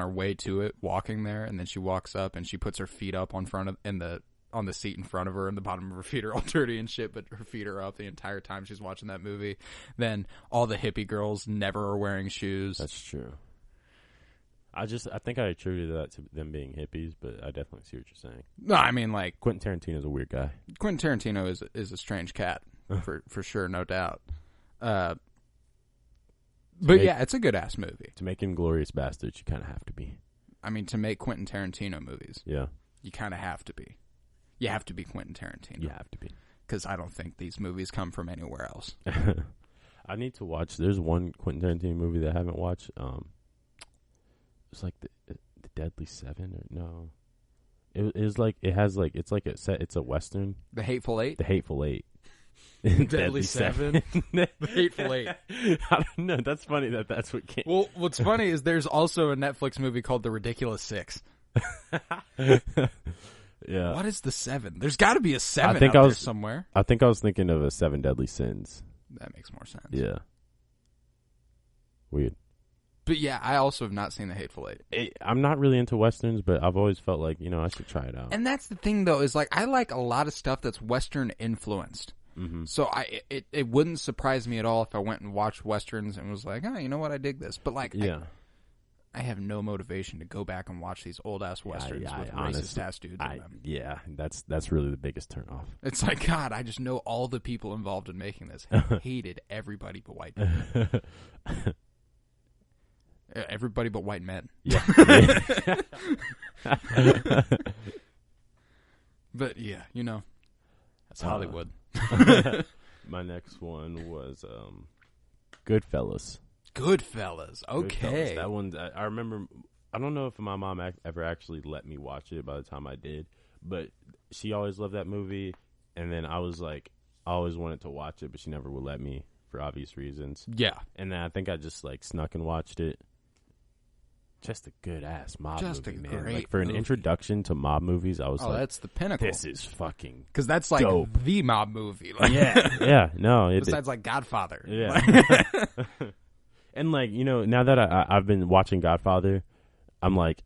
way to it, walking there, and then she walks up and she puts her feet up in front of in the on the seat in front of her, and the bottom of her feet are all dirty and shit, but her feet are up the entire time she's watching that movie. Then all the hippie girls never are wearing shoes. That's true. I think I attributed that to them being hippies, but I definitely see what you're saying. No, I mean, like, Quentin Tarantino's a weird guy. Quentin Tarantino is a strange cat, for sure, no doubt. But yeah, it's a good-ass movie. To make Inglourious Basterds, you kind of have to be. I mean, to make Quentin Tarantino movies, yeah, you kind of have to be. You have to be Quentin Tarantino. You have to be. Because I don't think these movies come from anywhere else. I need to watch. There's one Quentin Tarantino movie that I haven't watched. It's like the Deadly Seven, or no? It is like it has like it's like it's a Western. The Hateful Eight. The Hateful Eight. Deadly Seven. The Hateful Eight. I don't know. That's funny that's what came. Well, what's funny is there's also a Netflix movie called The Ridiculous Six. Yeah. What is the seven? There's got to be a seven out there somewhere. I think I was thinking of a Seven Deadly Sins. That makes more sense. Yeah. Weird. But yeah, I also have not seen The Hateful Eight. I'm not really into Westerns, but I've always felt like, I should try it out. And that's the thing, though, is like I like a lot of stuff that's Western influenced. Mm-hmm. So it wouldn't surprise me at all if I went and watched Westerns and was like, you know what, I dig this. But like, yeah. I have no motivation to go back and watch these old-ass Westerns with racist-ass dudes in them. Yeah, that's really the biggest turnoff. It's like, God, I just know all the people involved in making this hated everybody but white people. Everybody but white men. Yeah. But yeah, that's Hollywood. My next one was Goodfellas. Goodfellas. Okay. Goodfellas. That one, I remember. I don't know if my mom ever actually let me watch it by the time I did, but she always loved that movie. And then I was like, I always wanted to watch it, but she never would let me for obvious reasons. Yeah. And then I think I just like snuck and watched it. Just a good ass mob movie, man. Great like for an introduction to mob movies, I was like, that's the pinnacle. This is fucking because that's like dope. The mob movie. Like, yeah. No, besides like Godfather. Yeah. And like now that I've been watching Godfather, I'm like,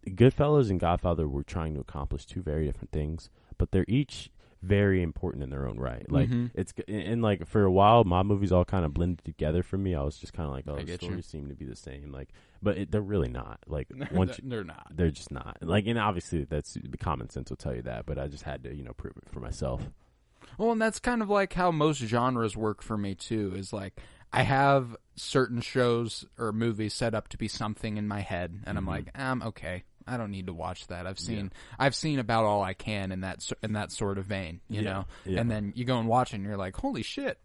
Goodfellas and Godfather were trying to accomplish two very different things, but they're each very important in their own right. Like it's and like for a while, mob movies all kind of blended together for me. I was just kind of like, the stories seem to be the same. Like, but they're really not. Like they're not. They're just not. Like, and obviously that's the common sense will tell you that. But I just had to prove it for myself. Well, and that's kind of like how most genres work for me too. Is like I have certain shows or movies set up to be something in my head, and I'm like, I'm okay. I don't need to watch that. I've seen about all I can in that sort of vein, you know. Yeah. And then you go and watch it, and you're like, holy shit.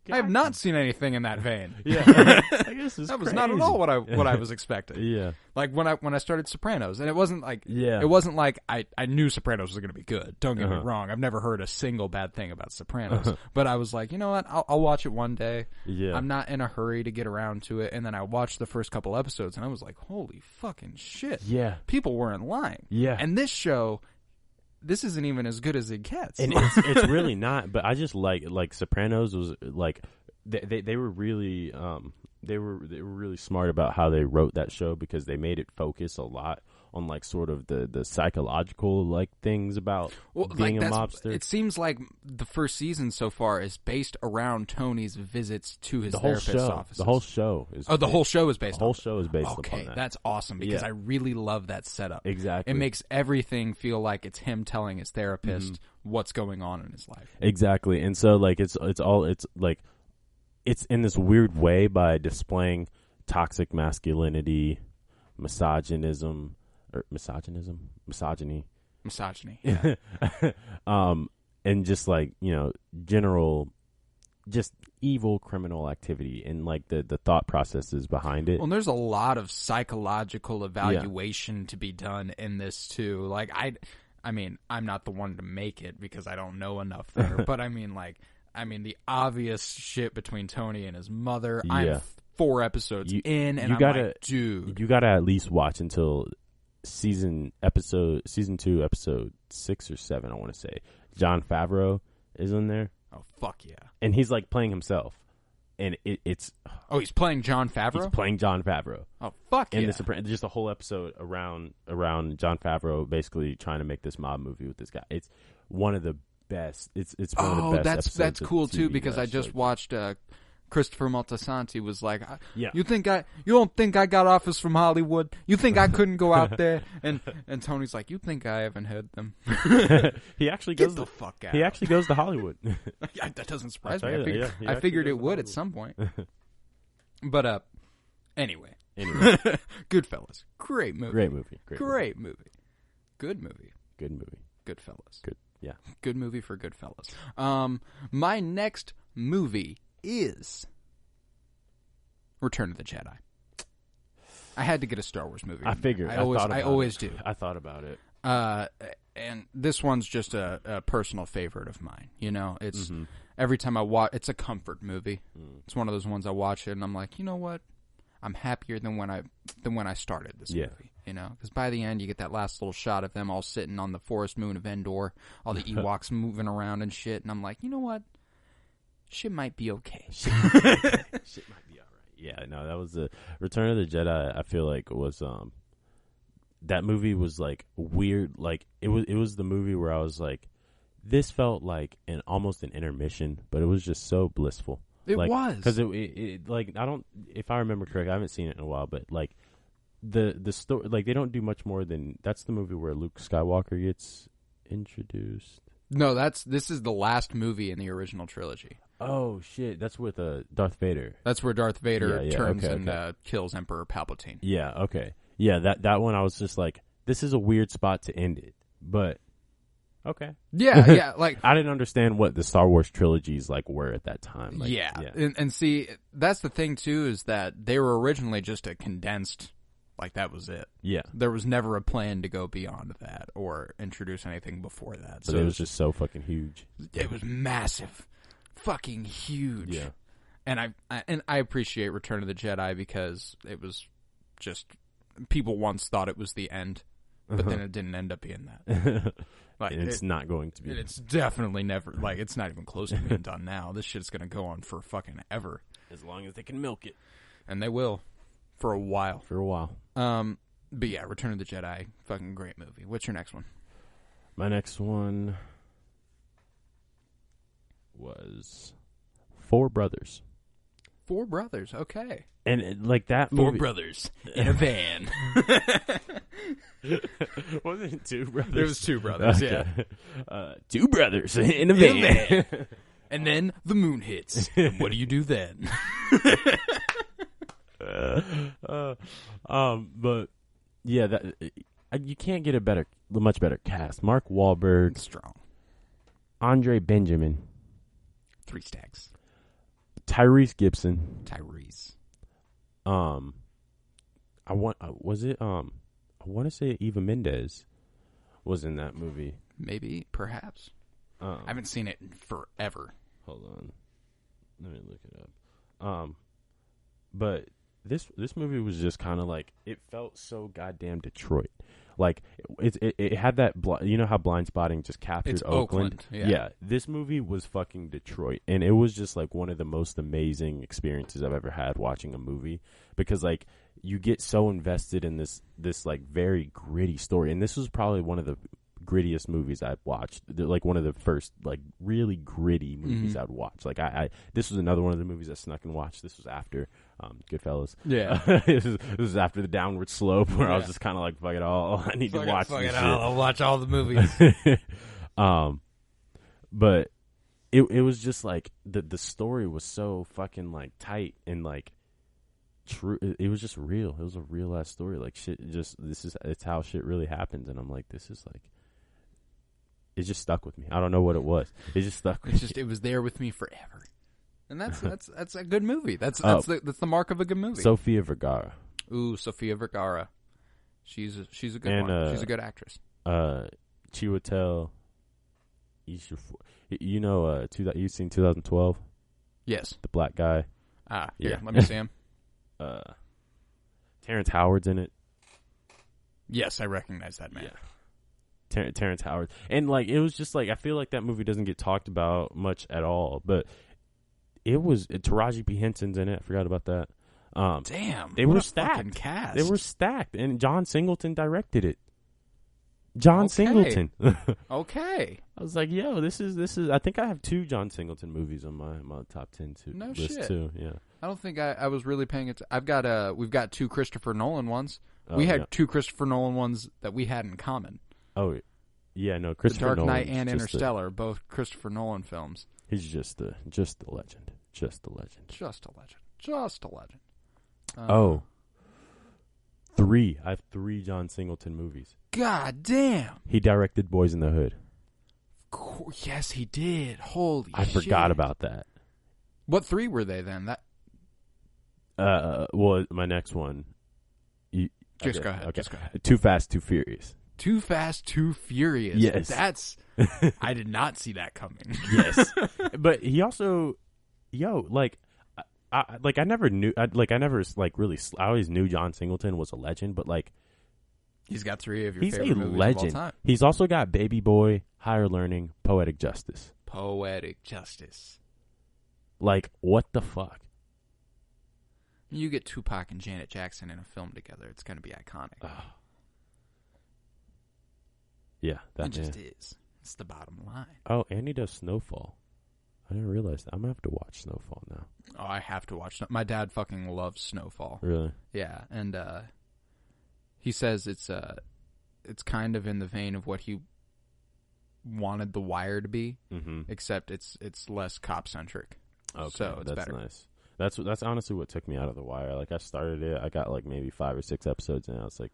I have not seen anything in that vein. Yeah, I guess that was not at all what I was expecting. Yeah, like when I started Sopranos, and it wasn't like I knew Sopranos was going to be good. Don't get me wrong. I've never heard a single bad thing about Sopranos, but I was like, you know what? I'll watch it one day. Yeah, I'm not in a hurry to get around to it. And then I watched the first couple episodes, and I was like, holy fucking shit! Yeah, people weren't lying. Yeah, and this show. This isn't even as good as it gets. And it's really not, but I just like Sopranos was like they were really they were really smart about how they wrote that show because they made it focus a lot on like sort of the psychological like things about being a mobster. It seems like the first season so far is based around Tony's visits to his therapist's office. The whole show is the whole show is based. The whole show is based upon that. That's awesome because I really love that setup. Exactly, it makes everything feel like it's him telling his therapist what's going on in his life. Exactly, and so like it's in this weird way by displaying toxic masculinity, misogyny. Yeah. And just like, general, just evil criminal activity and like the thought processes behind it. Well, there's a lot of psychological evaluation to be done in this too. Like I mean, I'm not the one to make it because I don't know enough there, but I mean the obvious shit between Tony and his mother. Yeah. I'm 4 episodes in and I'm like, dude. You gotta at least watch until season 2, episode 6 or 7, I want to say. Jon Favreau is in there. Oh, fuck yeah. And he's like playing himself. and it's he's playing Jon Favreau. He's playing Jon Favreau. Oh fuck yeah! And just a whole episode around Jon Favreau basically trying to make this mob movie with this guy. It's one of the best. It's one of the best. That's cool too TV because I just watched. Christopher Moltisanti was like, yeah. You don't think I got offers from Hollywood? You think I couldn't go out there? And Tony's like, you think I haven't heard them? He actually goes Get the fuck out. He actually goes to Hollywood. That doesn't surprise me. I I figured it would at some point. But anyway, Goodfellas, great movie. Great movie. Great movie. Good movie. Good movie. Goodfellas. Good. Yeah. Good movie for Goodfellas. My next movie is Return of the Jedi. I had to get a Star Wars movie. I figured. I always do. I thought about it. And this one's just a personal favorite of mine. You know, it's every time I watch, it's a comfort movie. It's one of those ones I watch it and I'm like, you know what? I'm happier than when I started this movie. You know, because by the end you get that last little shot of them all sitting on the forest moon of Endor, all the Ewoks moving around and shit, and I'm like, you know what? Shit might be okay. Shit might be all right. Yeah, no, that was the Return of the Jedi. I feel like was that movie was like weird. Like it was the movie where I was like, this felt like almost an intermission, but it was just so blissful. It like, was because it like I don't, if I remember correctly, I haven't seen it in a while, but like the story, like they don't do much more than that's the movie where Luke Skywalker gets introduced. No, this is the last movie in the original trilogy. Oh shit, that's with Darth Vader. That's where Darth Vader turns and okay. Kills Emperor Palpatine. Yeah, okay. Yeah, that one I was just like, this is a weird spot to end it. But okay. Yeah, like I didn't understand what the Star Wars trilogies like were at that time. Like, yeah. And see, that's the thing too, is that they were originally just a condensed, like that was it. Yeah. There was never a plan to go beyond that or introduce anything before that. So it was just so fucking huge. It was massive. Fucking huge. Yeah. And I appreciate Return of the Jedi because it was just, people once thought it was the end, but then it didn't end up being that. Like, and it's not going to be. It's definitely never, like, it's not even close to being done now. This shit's going to go on for fucking ever. As long as they can milk it. And they will. For a while. But yeah, Return of the Jedi, fucking great movie. What's your next one? My next one was Four Brothers. Four Brothers, okay. And like that movie. Four brothers in a van. Wasn't it Two Brothers? There was Two Brothers, okay. yeah. Two brothers in a van. And then the moon hits. And what do you do then? But yeah, that you can't get a much better cast. Mark Wahlberg, strong. Andre Benjamin, 3 stacks. Tyrese Gibson. I want to say Eva Mendes was in that movie. Maybe, perhaps. I haven't seen it in forever. Hold on, let me look it up. But this movie was just kind of like, it felt so goddamn Detroit. Like it had that you know how Blind Spotting just captured Oakland? Yeah, this movie was fucking Detroit, and it was just like one of the most amazing experiences I've ever had watching a movie, because like you get so invested in this like very gritty story, and this was probably one of the grittiest movies I've watched, like one of the first like really gritty movies I'd watched. Like I this was another one of the movies I snuck and watched. This was after Goodfellas. Yeah. This was after the downward slope where I was just kind of like, fuck it all, I need to watch this shit. I'll watch all the movies. But it was just like the story was so fucking like tight and like true. It was just real. It was a real ass story. Like shit, it's how shit really happens. And I'm like, this is like, it just stuck with me. I don't know what it was. It just stuck with me. It was there with me forever. And that's a good movie. That's the mark of a good movie. Sofia Vergara. Ooh, Sofia Vergara. She's a good one. She's a good actress. Chiwetel. You know, you've seen 2012? Yes. The black guy. Yeah. Let me see him. Terrence Howard's in it. Yes, I recognize that man. Yeah. Terrence Howard. And like it was just like, I feel like that movie doesn't get talked about much at all, but it was Taraji P. Henson's in it. I forgot about that. Damn, they were stacked. Cast. They were stacked, and John Singleton directed it. John Singleton. Okay. I was like, yo, this is. I think I have 2 John Singleton movies on my top 10 list too. Yeah. I don't think I was really paying it. We've got 2 Christopher Nolan ones. Oh, we had 2 Christopher Nolan ones that we had in common. Oh, yeah, no, Christopher The Dark Nolan's Knight and Interstellar, both Christopher Nolan films. He's just a legend. Just a legend. Just a legend. Just a legend. 3. I have 3 John Singleton movies. God damn. He directed Boys in the Hood. Yes, he did. Holy shit. I forgot about that. What 3 were they then? Well, my next one. Just go ahead. Okay. Just go ahead. Too Fast, Too Furious. Too Fast, Too Furious. Yes. That's. I did not see that coming. Yes. But he also, I never knew, I always knew John Singleton was a legend, but like, he's got 3 of your he's favorite a movies legend. of all time. He's also got Baby Boy, Higher Learning, Poetic Justice. Poetic Justice. Like, what the fuck? You get Tupac and Janet Jackson in a film together, it's going to be iconic. Yeah, it just is. It's the bottom line. Oh, and he does Snowfall. I didn't realize that. I'm gonna have to watch Snowfall now. Oh, I have to watch. My dad fucking loves Snowfall. Really? Yeah, and he says it's kind of in the vein of what he wanted The Wire to be, except it's less cop centric. Okay, so it's that's better. Nice. That's honestly what took me out of The Wire. Like, I started it, I got like maybe 5 or 6 episodes, and I was like,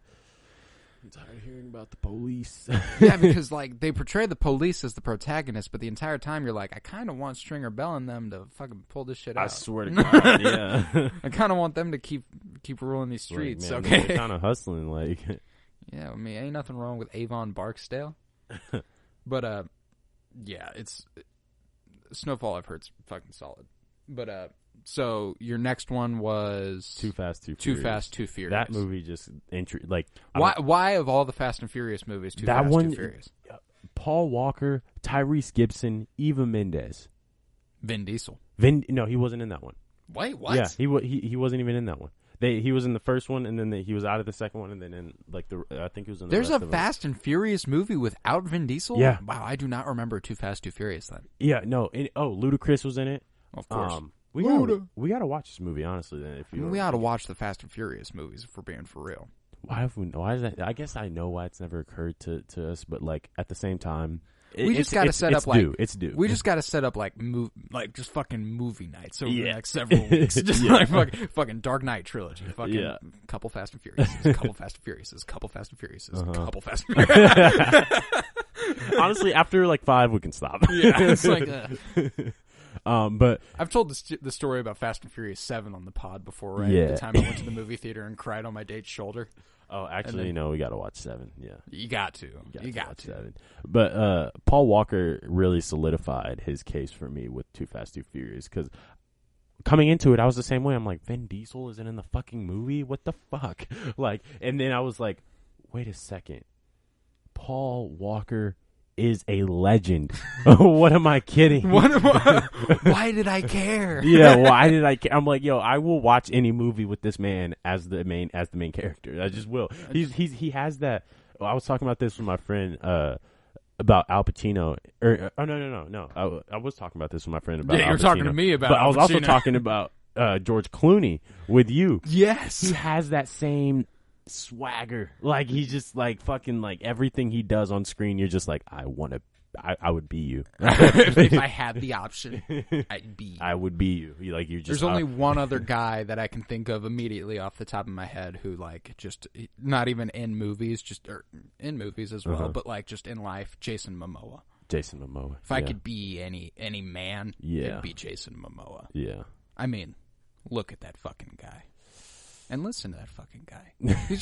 I'm tired of hearing about the police. Yeah, because like they portray the police as the protagonist, but the entire time you're like, I kind of want Stringer Bell and them to fucking pull this shit out. I swear to God, yeah. I kind of want them to keep ruling these streets. Like, man, okay, they're kind of hustling, like. Yeah, I mean, ain't nothing wrong with Avon Barksdale, but yeah, it's Snowfall. I've heard is fucking solid, but so your next one was Too Fast, Too Too Furious. Fast, Too Furious. That movie just like why of all the Fast and Furious movies, Too Fast, Too Furious? Paul Walker, Tyrese Gibson, Eva Mendes, Vin Diesel. No, he wasn't in that one. Wait, what? Yeah, he wasn't even in that one. He was in the first one, and then he was out of the second one, and then in like I think he was in. There's a Fast and Furious movie without Vin Diesel. Yeah. Wow, I do not remember Too Fast, Too Furious then. Yeah, no. Ludacris was in it. Of course. We gotta watch this movie, honestly. Then, we ought to watch the Fast and Furious movies if we're being for real. Why is that? I guess I know why it's never occurred to us, but like at the same time, we just got to set up it's due. We just got to set up like just fucking movie nights over the next several weeks. Just like fucking Dark Knight trilogy. Fucking couple Fast and Furious, couple Fast and Furious, couple Fast and Furious, couple Fast and Furious. Honestly, after like 5, we can stop. Yeah, it's like. But I've told the story about Fast and Furious 7 on the pod before, right? Yeah. The time I went to the movie theater and cried on my date's shoulder. Oh, actually, no, we got to watch 7. Yeah, you got to. You got to. 7. But Paul Walker really solidified his case for me with Too Fast, Too Furious, because coming into it, I was the same way. I'm like, Vin Diesel isn't in the fucking movie? What the fuck? Like, and then I was like, wait a second, Paul Walker is a legend. What am I kidding? Why did I care? Yeah, why did I care? I'm like, yo, I will watch any movie with this man as the main character. I just will. He has that. I was talking about this with my friend about Al Pacino. No. I was talking about this with my friend about. Yeah, Al you were Pacino, talking to me about. But Al I was also Pacino. talking about George Clooney with you. Yes, he has that same swagger. Like, he's just like fucking like everything he does on screen. You're just like, I would be you. If I had the option, I'd be you. I would be you. Like, you just. There's only one other guy that I can think of immediately off the top of my head who, like, just not even in movies, or in movies as well, but like just in life, Jason Momoa. Jason Momoa. If I could be any man, it'd be Jason Momoa. Yeah. I mean, look at that fucking guy. And listen to that fucking guy. He's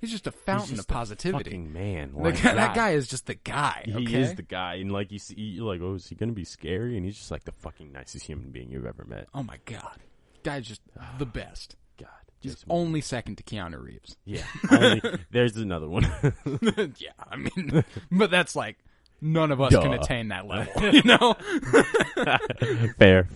just a fountain of positivity. Fucking man. That guy is just the guy. Okay? He is the guy, and like you're like, oh, is he gonna be scary? And he's just like the fucking nicest human being you've ever met. Oh my god, guy's just the best. God, he's only second to Keanu Reeves. Yeah, there's another one. Yeah, I mean, but that's like none of us can attain that level, you know? Fair.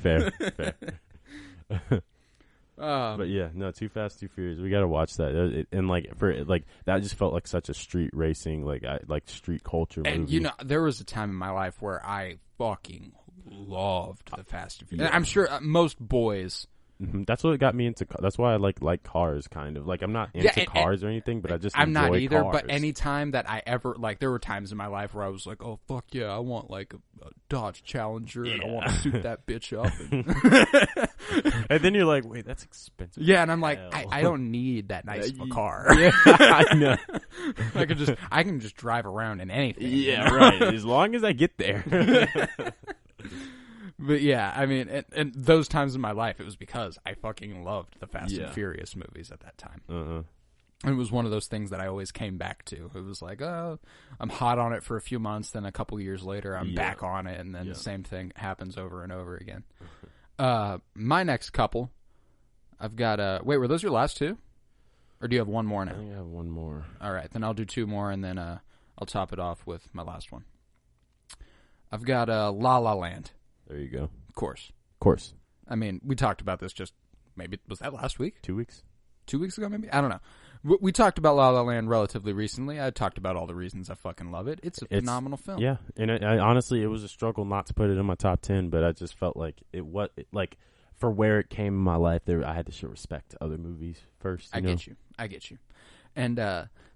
But yeah, no, Too Fast, Too Furious. We got to watch that. And that just felt like such a street racing, like street culture movie. And you know, there was a time in my life where I fucking loved the Fast and Furious. I'm sure most boys. Mm-hmm. That's what got me into. That's why I like cars, kind of. Like, I'm not into cars or anything, but I just I'm enjoy not either. cars. But any time that I ever there were times in my life where I was like, oh fuck yeah, I want like a Dodge Challenger and I want to suit that bitch up. And then you're like, wait, that's expensive. Yeah, and I'm like, I don't need that nice of a car. Yeah, I know. I can just drive around in anything. Yeah, right. As long as I get there. But yeah, I mean, and those times in my life, it was because I fucking loved the Fast and Furious movies at that time. And it was one of those things that I always came back to. It was like, oh, I'm hot on it for a few months, then a couple years later, I'm back on it, and then the same thing happens over and over again. My next couple, I've got, wait, were those your last two? Or do you have one more now? I think I have one more. All right, then I'll do two more, and then I'll top it off with my last one. I've got La La Land. There you go. Of course. I mean, we talked about this just maybe, was that last week? 2 weeks? 2 weeks ago, maybe? I don't know. We talked about La La Land relatively recently. I talked about all the reasons I fucking love it. It's a phenomenal film. Yeah, and honestly, it was a struggle not to put it in my top 10, but I just felt like for where it came in my life, I had to show respect to other movies first. I get you. And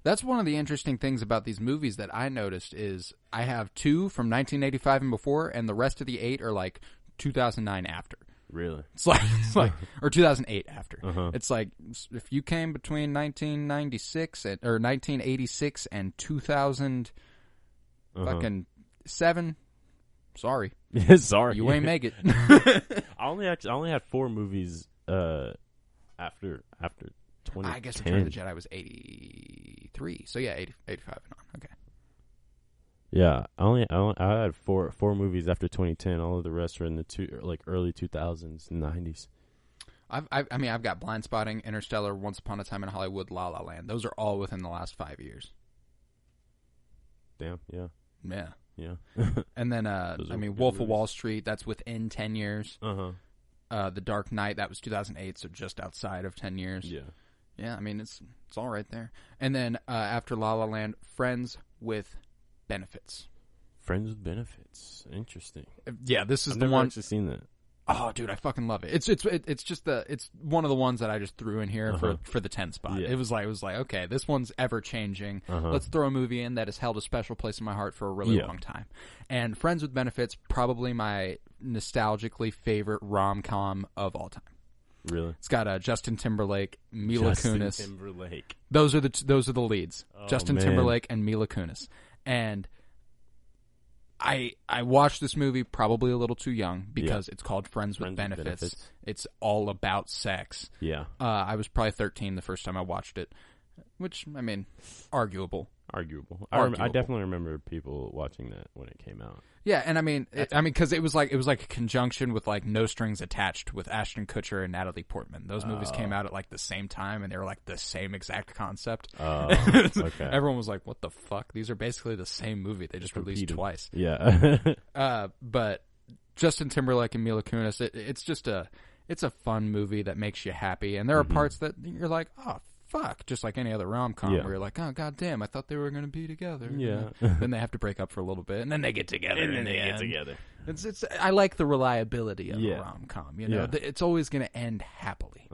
that's one of the interesting things about these movies that I noticed is I have 2 from 1985 and before, and the rest of the 8 are like 2009 after. Really? It's like or 2008 after. It's like if you came between 1996 or 1986 and 2000 fucking 7, sorry. Sorry. You ain't make it. I only had 4 movies after 2010. I guess Return of the Jedi was 83. So yeah, 85 and on. Okay. Yeah, I had four movies after 2010. All of the rest were in the early 2000s and 90s. I've got Blind Spotting, Interstellar, Once Upon a Time in Hollywood, La La Land. Those are all within the last 5 years. Damn. Yeah. Yeah. And then Wolf of Wall Street. That's within 10 years. The Dark Knight. That was 2008, so just outside of 10 years. Yeah. Yeah. I mean, it's all right there. And then after La La Land, Friends with Benefits. Friends with Benefits. Interesting. Yeah, this is I've the never one. actually seen that. Oh, dude, I fucking love it. It's one of the ones that I just threw in here for the 10 spot. Yeah. It was like okay, this one's ever changing. Let's throw a movie in that has held a special place in my heart for a really long time. And Friends with Benefits, probably my nostalgically favorite rom-com of all time. Really? It's got Justin Timberlake, Mila Kunis. Timberlake. Those are the leads. Oh, Justin Timberlake and Mila Kunis. And I watched this movie probably a little too young because it's called Friends with Benefits. It's all about sex. Yeah. I was probably 13 the first time I watched it, which, I mean, arguable. I definitely remember people watching that when it came out. Yeah, and I mean, because it was like a conjunction with like No Strings Attached with Ashton Kutcher and Natalie Portman. Those movies came out at like the same time, and they were like the same exact concept. Okay. Everyone was like, "What the fuck? These are basically the same movie. They just released twice." Yeah. But Justin Timberlake and Mila Kunis, it's a fun movie that makes you happy, and there are parts that you're like, "Oh, fuck," just like any other rom-com where you're like, oh, goddamn, I thought they were going to be together. Yeah. Then they have to break up for a little bit, and then they get together. And then they get together. I like the reliability of a rom-com. You know, it's always going to end happily.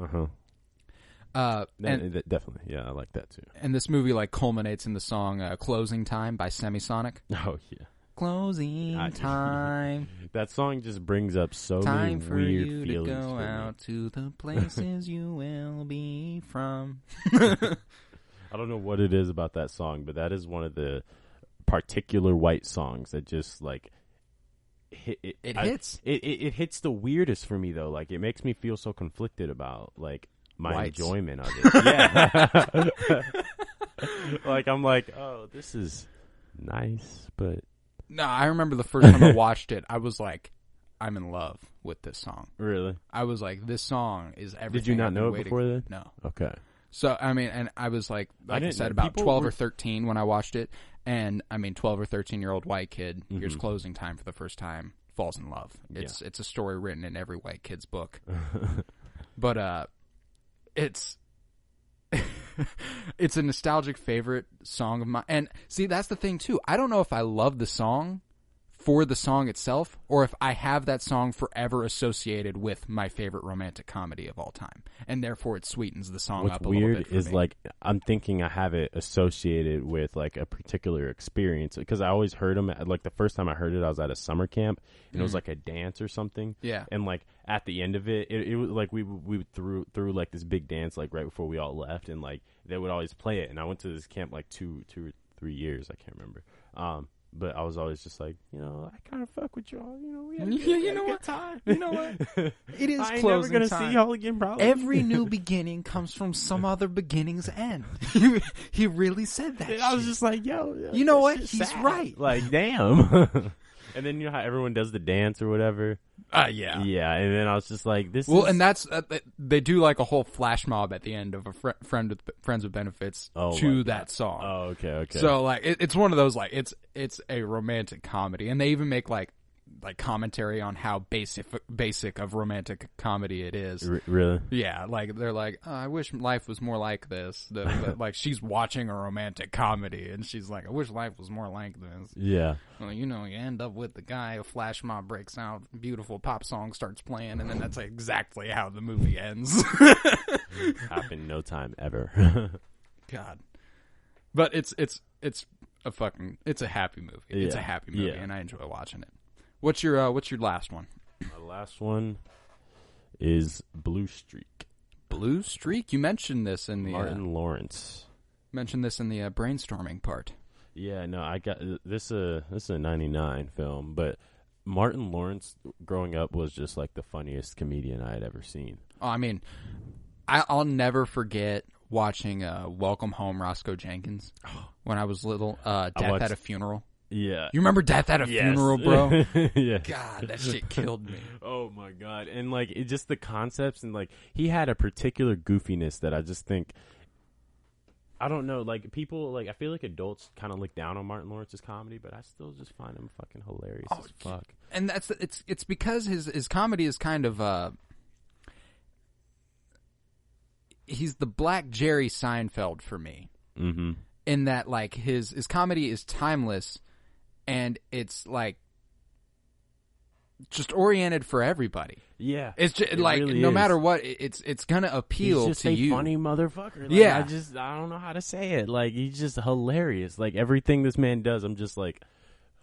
Definitely. Yeah, I like that too. And this movie like culminates in the song Closing Time by Semisonic. Oh, yeah. Closing time. That song just brings up so many weird feelings. Time for you to go out to the places you will be from. I don't know what it is about that song, but that is one of the particular white songs that just like hits. It hits the weirdest for me though. Like it makes me feel so conflicted about like my enjoyment of it. Yeah. Like I'm like, oh, this is nice, but. No, I remember the first time I watched it, I was like, I'm in love with this song. Really? I was like, this song is everything. Did you not know it before then? No. Okay. So, I mean, and I was like I said, about 12 or 13 when I watched it, And I mean, 12 or 13-year-old white kid, here's closing time for the first time, falls in love. It's a story written in every white kid's book. But it's it's a nostalgic favorite song of mine. And see, that's the thing too. I don't know if I love the song for the song itself, or if I have that song forever associated with my favorite romantic comedy of all time, and therefore it sweetens the song up a little bit. What's weird is like I'm thinking I have it associated with like a particular experience, because I always heard them like the first time I heard it I was at a summer camp and it was like a dance or something. Yeah, and like at the end of it, it was like we threw like this big dance like right before we all left, and like they would always play it. And I went to this camp like two or 3 years, I can't remember. But I was always just like, you know, I kind of fuck with y'all. You know, we had a good time. You know what? It is I ain't closing never gonna time. see y'all again, probably. Every new beginning comes from some other beginning's end. He really said that. I was just like, yo, you know what? He's sad. Right. Like, damn. And then you know how everyone does the dance or whatever? Yeah. Yeah, and then I was just like, this well, is... and that's, they do like a whole flash mob at the end of a Friends with Benefits to that song. Oh, okay. So, like, it's one of those, like, it's a romantic comedy. And they even make, like commentary on how basic of romantic comedy it is. Really? Yeah, like they're like, oh, I wish life was more like this. Like she's watching a romantic comedy and she's like, I wish life was more like this. Yeah. Well, you know, you end up with the guy, a flash mob breaks out, beautiful pop song starts playing, and then that's exactly how the movie ends. Happened no time ever. God. But it's a happy movie. Yeah. It's a happy movie, and I enjoy watching it. What's your last one? My last one is Blue Streak. Blue Streak? You mentioned this in the Martin Lawrence. Mentioned this in the brainstorming part. Yeah, no, I got this. This is a '99 film, but Martin Lawrence growing up was just like the funniest comedian I had ever seen. Oh, I mean, I'll never forget watching Welcome Home, Roscoe Jenkins when I was little. Death at a Funeral. Yeah. You remember Death at a Funeral, bro? Yeah. God, that shit killed me. Oh, my God. And, like, it just the concepts and, like, he had a particular goofiness that I just think, I don't know, like, people, like, I feel like adults kind of look down on Martin Lawrence's comedy, but I still just find him fucking hilarious as fuck. And it's because his comedy is kind of, he's the Black Jerry Seinfeld for me. Mm-hmm. In that, like, his comedy is timeless, and it's like just oriented for everybody. Yeah, it's just like really no matter what, it's gonna appeal he's just to a you. Funny motherfucker. Like, yeah, I don't know how to say it. Like, he's just hilarious. Like, everything this man does, I'm just like,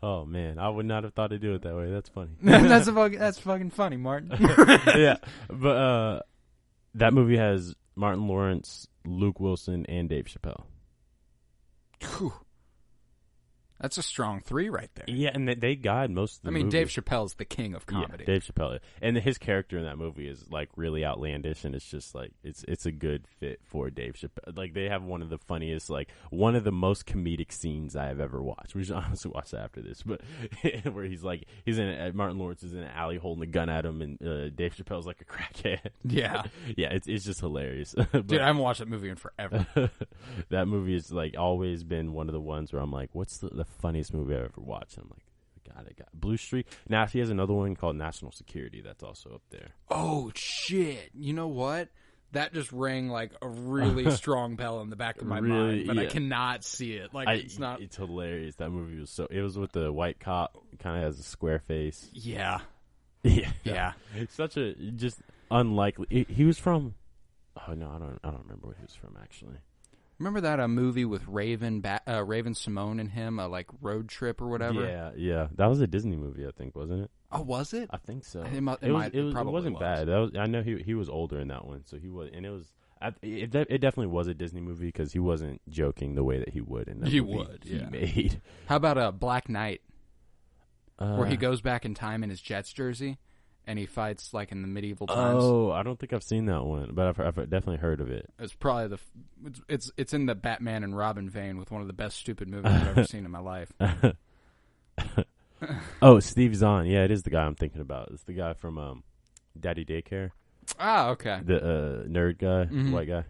oh man, I would not have thought to do it that way. That's funny. that's fucking funny, Martin. Yeah, but that movie has Martin Lawrence, Luke Wilson, and Dave Chappelle. Whew. That's a strong 3 right there. Yeah, and they guide most of the movie. Dave Chappelle's the king of comedy. Yeah, Dave Chappelle. And his character in that movie is, like, really outlandish, and it's just, like, it's a good fit for Dave Chappelle. Like, they have one of the funniest, like, one of the most comedic scenes I have ever watched. We should honestly watch that after this. But where he's, like, Martin Lawrence is in an alley holding a gun at him, and Dave Chappelle's like a crackhead. Yeah. Yeah, it's just hilarious. Dude, I haven't watched that movie in forever. That movie has, like, always been one of the ones where I'm like, what's the funniest movie I've ever watched? And I'm like, I got Blue Streak. Now he has another one called National Security that's also up there. Oh shit! You know what? That just rang like a really strong bell in the back of my mind, but I cannot see it. Like it's not. It's hilarious. That movie was so. It was with the white cop, kind of has a square face. Yeah. Yeah. It's such a just unlikely. He was from. Oh no, I don't remember where he was from actually. Remember that movie with Raven Simone and him, like Road Trip or whatever? Yeah. That was a Disney movie, I think, wasn't it? Oh, was it? I think so. It wasn't bad. I know he was older in that one, so he was, and it was. It definitely was a Disney movie because he wasn't joking the way that he would in that movie he made. How about Black Knight, where he goes back in time in his Jets jersey? And he fights like in the medieval times. Oh, I don't think I've seen that one, but I've definitely heard of it. It's probably it's in the Batman and Robin vein with one of the best stupid movies I've ever seen in my life. Oh, Steve Zahn. Yeah, it is the guy I'm thinking about. It's the guy from Daddy Daycare. Ah, okay. The nerd guy, white guy.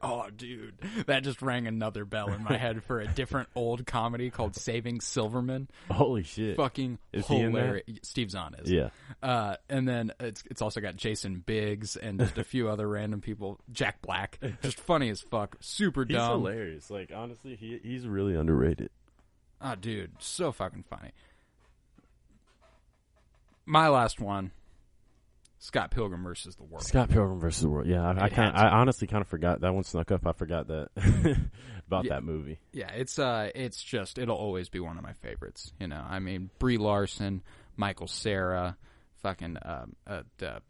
Oh, dude, that just rang another bell in my head for a different old comedy called Saving Silverman. Holy shit! Fucking is hilarious. Steve Zahn is. Yeah. And then it's also got Jason Biggs and just a few other random people. Jack Black, just funny as fuck, super dumb. He's hilarious. Like honestly, he's really underrated. Oh, dude, so fucking funny. My last one. Scott Pilgrim versus the World. Scott Pilgrim versus the World. Yeah, I honestly kind of forgot that one snuck up. I forgot that about that movie. Yeah, it's just it'll always be one of my favorites. You know, I mean Brie Larson, Michael Cera, fucking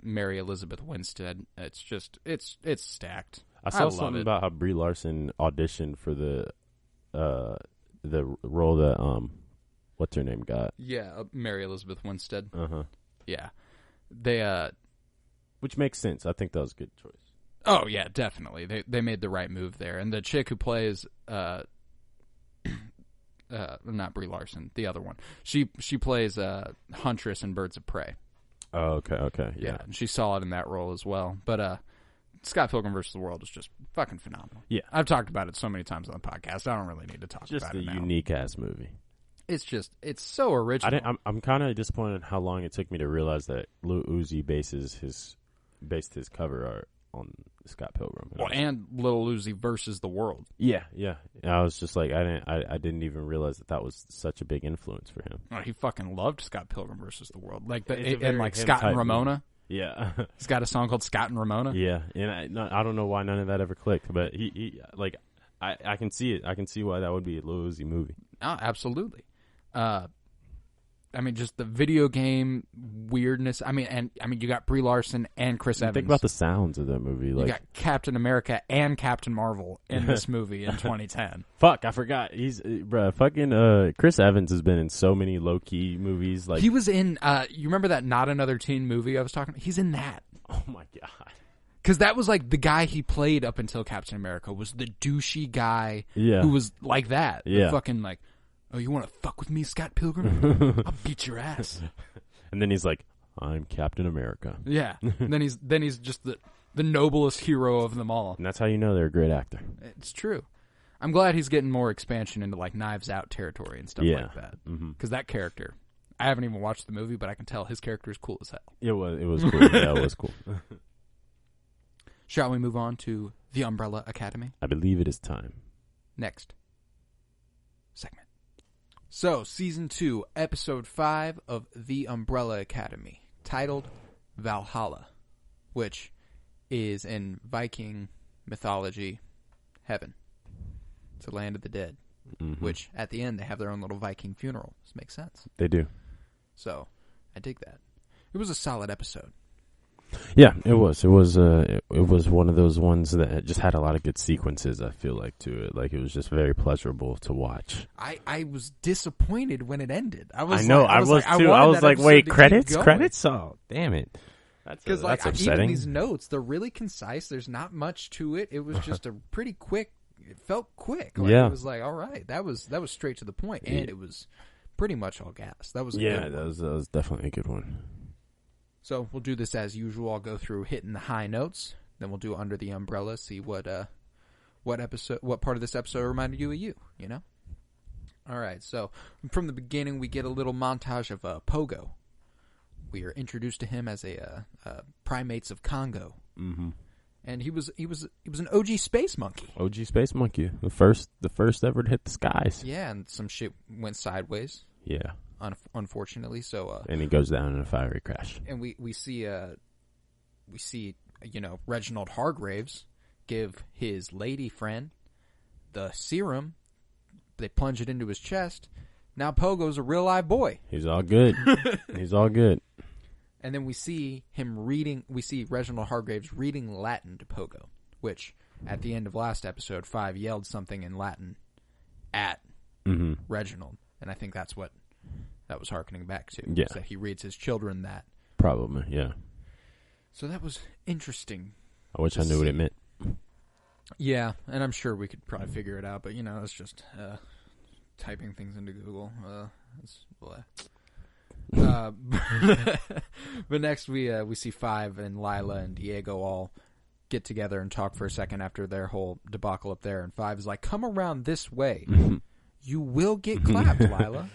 Mary Elizabeth Winstead. It's just it's stacked. I saw something about how Brie Larson auditioned for the role that what's her name got. Yeah, Mary Elizabeth Winstead. Yeah, they which makes sense. I think that was a good choice. Oh yeah, definitely. They made the right move there. And the chick who plays not Brie Larson, the other one. She plays Huntress in Birds of Prey. Oh, okay. Yeah. And she's solid in that role as well. But Scott Pilgrim vs. the World is just fucking phenomenal. Yeah. I've talked about it so many times on the podcast. I don't really need to talk about it now. Just a unique ass movie. It's so original. I'm kind of disappointed how long it took me to realize that Lil Uzi based his cover art on Scott Pilgrim. Well, and Lil Uzi versus the World. Yeah. I was just like, I didn't even realize that was such a big influence for him. Oh, he fucking loved Scott Pilgrim versus the World, like and Scott and Ramona. Movie. Yeah, he's got a song called Scott and Ramona. Yeah, and I don't know why none of that ever clicked, but he like I can see it. I can see why that would be a Lil Uzi movie. Oh, absolutely. I mean, just the video game weirdness. I mean, you got Brie Larson and Chris Evans. Think about the sounds of that movie. You got Captain America and Captain Marvel in this movie in 2010. Fuck, I forgot. He's fucking Chris Evans has been in so many low key movies. Like he was in. You remember that Not Another Teen movie I was talking about? He's in that. Oh my god. Because that was like the guy he played up until Captain America was the douchey guy who was like that. Yeah. The fucking like. Oh, you want to fuck with me, Scott Pilgrim? I'll beat your ass. And then he's like, I'm Captain America. Yeah. And then he's just the noblest hero of them all. And that's how you know they're a great actor. It's true. I'm glad he's getting more expansion into like Knives Out territory and stuff like that. Because that character, I haven't even watched the movie, but I can tell his character is cool as hell. It was cool. Yeah, it was cool. Shall we move on to The Umbrella Academy? I believe it is time. Next segment. So, Season 2, Episode 5 of The Umbrella Academy, titled Valhalla, which is in Viking mythology heaven. It's the land of the dead, which at the end they have their own little Viking funeral. This makes sense. They do. So, I dig that. It was a solid episode. Yeah, it was. It was one of those ones that just had a lot of good sequences, I feel like, to it. Like, it was just very pleasurable to watch. I was disappointed when it ended. I was too. I was like, wait, credits? Credits? Oh, damn it. That's upsetting. Even these notes, they're really concise. There's not much to it. It was just a pretty quick, it felt quick. Like, yeah. It was like, all right, that was straight to the point, and it was pretty much all gas. That was a good one. that was definitely a good one. So we'll do this as usual. I'll go through hitting the high notes. Then we'll do Under the Umbrella. See what part of this episode reminded you of you. You know. All right. So from the beginning, we get a little montage of Pogo. We are introduced to him as a primates of Congo. Mm-hmm. And he was an OG space monkey. OG space monkey, the first ever to hit the skies. Yeah, and some shit went sideways. Yeah. Unfortunately, so and he goes down in a fiery crash. And we see Reginald Hargraves give his lady friend the serum. They plunge it into his chest. Now Pogo's a real live boy. He's all good. He's all good. And then we see him reading. We see Reginald Hargraves reading Latin to Pogo, which at the end of last episode 5 yelled something in Latin at Reginald, and I think that's what that was hearkening back to. Yeah. So he reads his children that. Probably, yeah. So that was interesting. I wish I knew what it meant. Yeah, and I'm sure we could probably figure it out, but it's just typing things into Google. But next we see 5 and Lila and Diego all get together and talk for a second after their whole debacle up there. And Five is like, come around this way. You will get clapped, Lila.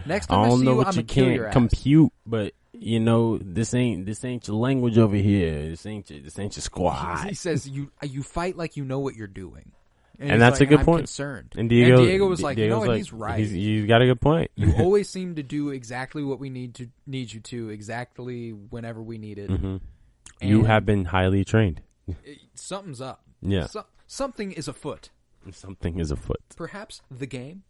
Next time I see you, I'm going to kill your ass. Compute, but you know, this ain't your language over here. This ain't your squad. He says you fight like you know what you're doing. And that's like, a good I'm point. Concerned. And Diego was like, you know what? He's right. He's got a good point. You always seem to do exactly what we need you to, exactly whenever we need it. You have been highly trained. Something's up. Yeah. Something is afoot. Something is afoot. Perhaps the game.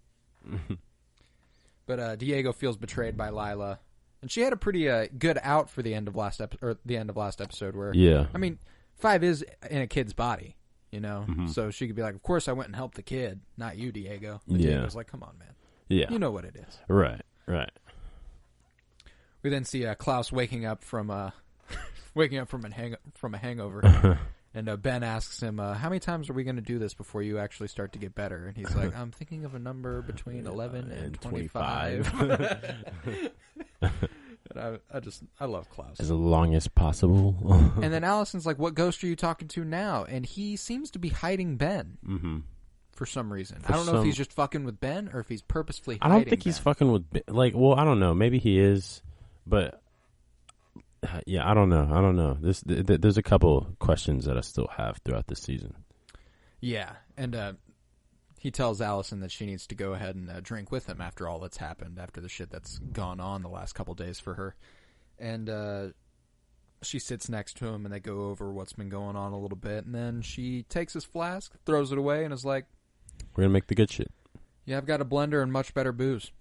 But Diego feels betrayed by Lila, and she had a pretty good out for the end of last episode. Where I mean, Five is in a kid's body, you know, so she could be like, "Of course, I went and helped the kid, not you, Diego." But Diego's like, "Come on, man. Yeah, you know what it is." Right. We then see Klaus waking up from a hangover. And Ben asks him, how many times are we going to do this before you actually start to get better? And he's like, I'm thinking of a number between 11 and 25. And I love Klaus. As long as possible. And then Allison's like, what ghost are you talking to now? And he seems to be hiding Ben. For some reason. I don't know if he's just fucking with Ben or if he's purposefully hiding I don't think he's fucking with Ben. Like, well, I don't know. Maybe he is, but... Yeah, I don't know. There's a couple questions that I still have throughout this season. Yeah, and he tells Allison that she needs to go ahead and drink with him after all that's happened, after the shit that's gone on the last couple days for her. And she sits next to him, and they go over what's been going on a little bit. And then she takes his flask, throws it away, and is like, "We're gonna make the good shit." Yeah, I've got a blender and much better booze.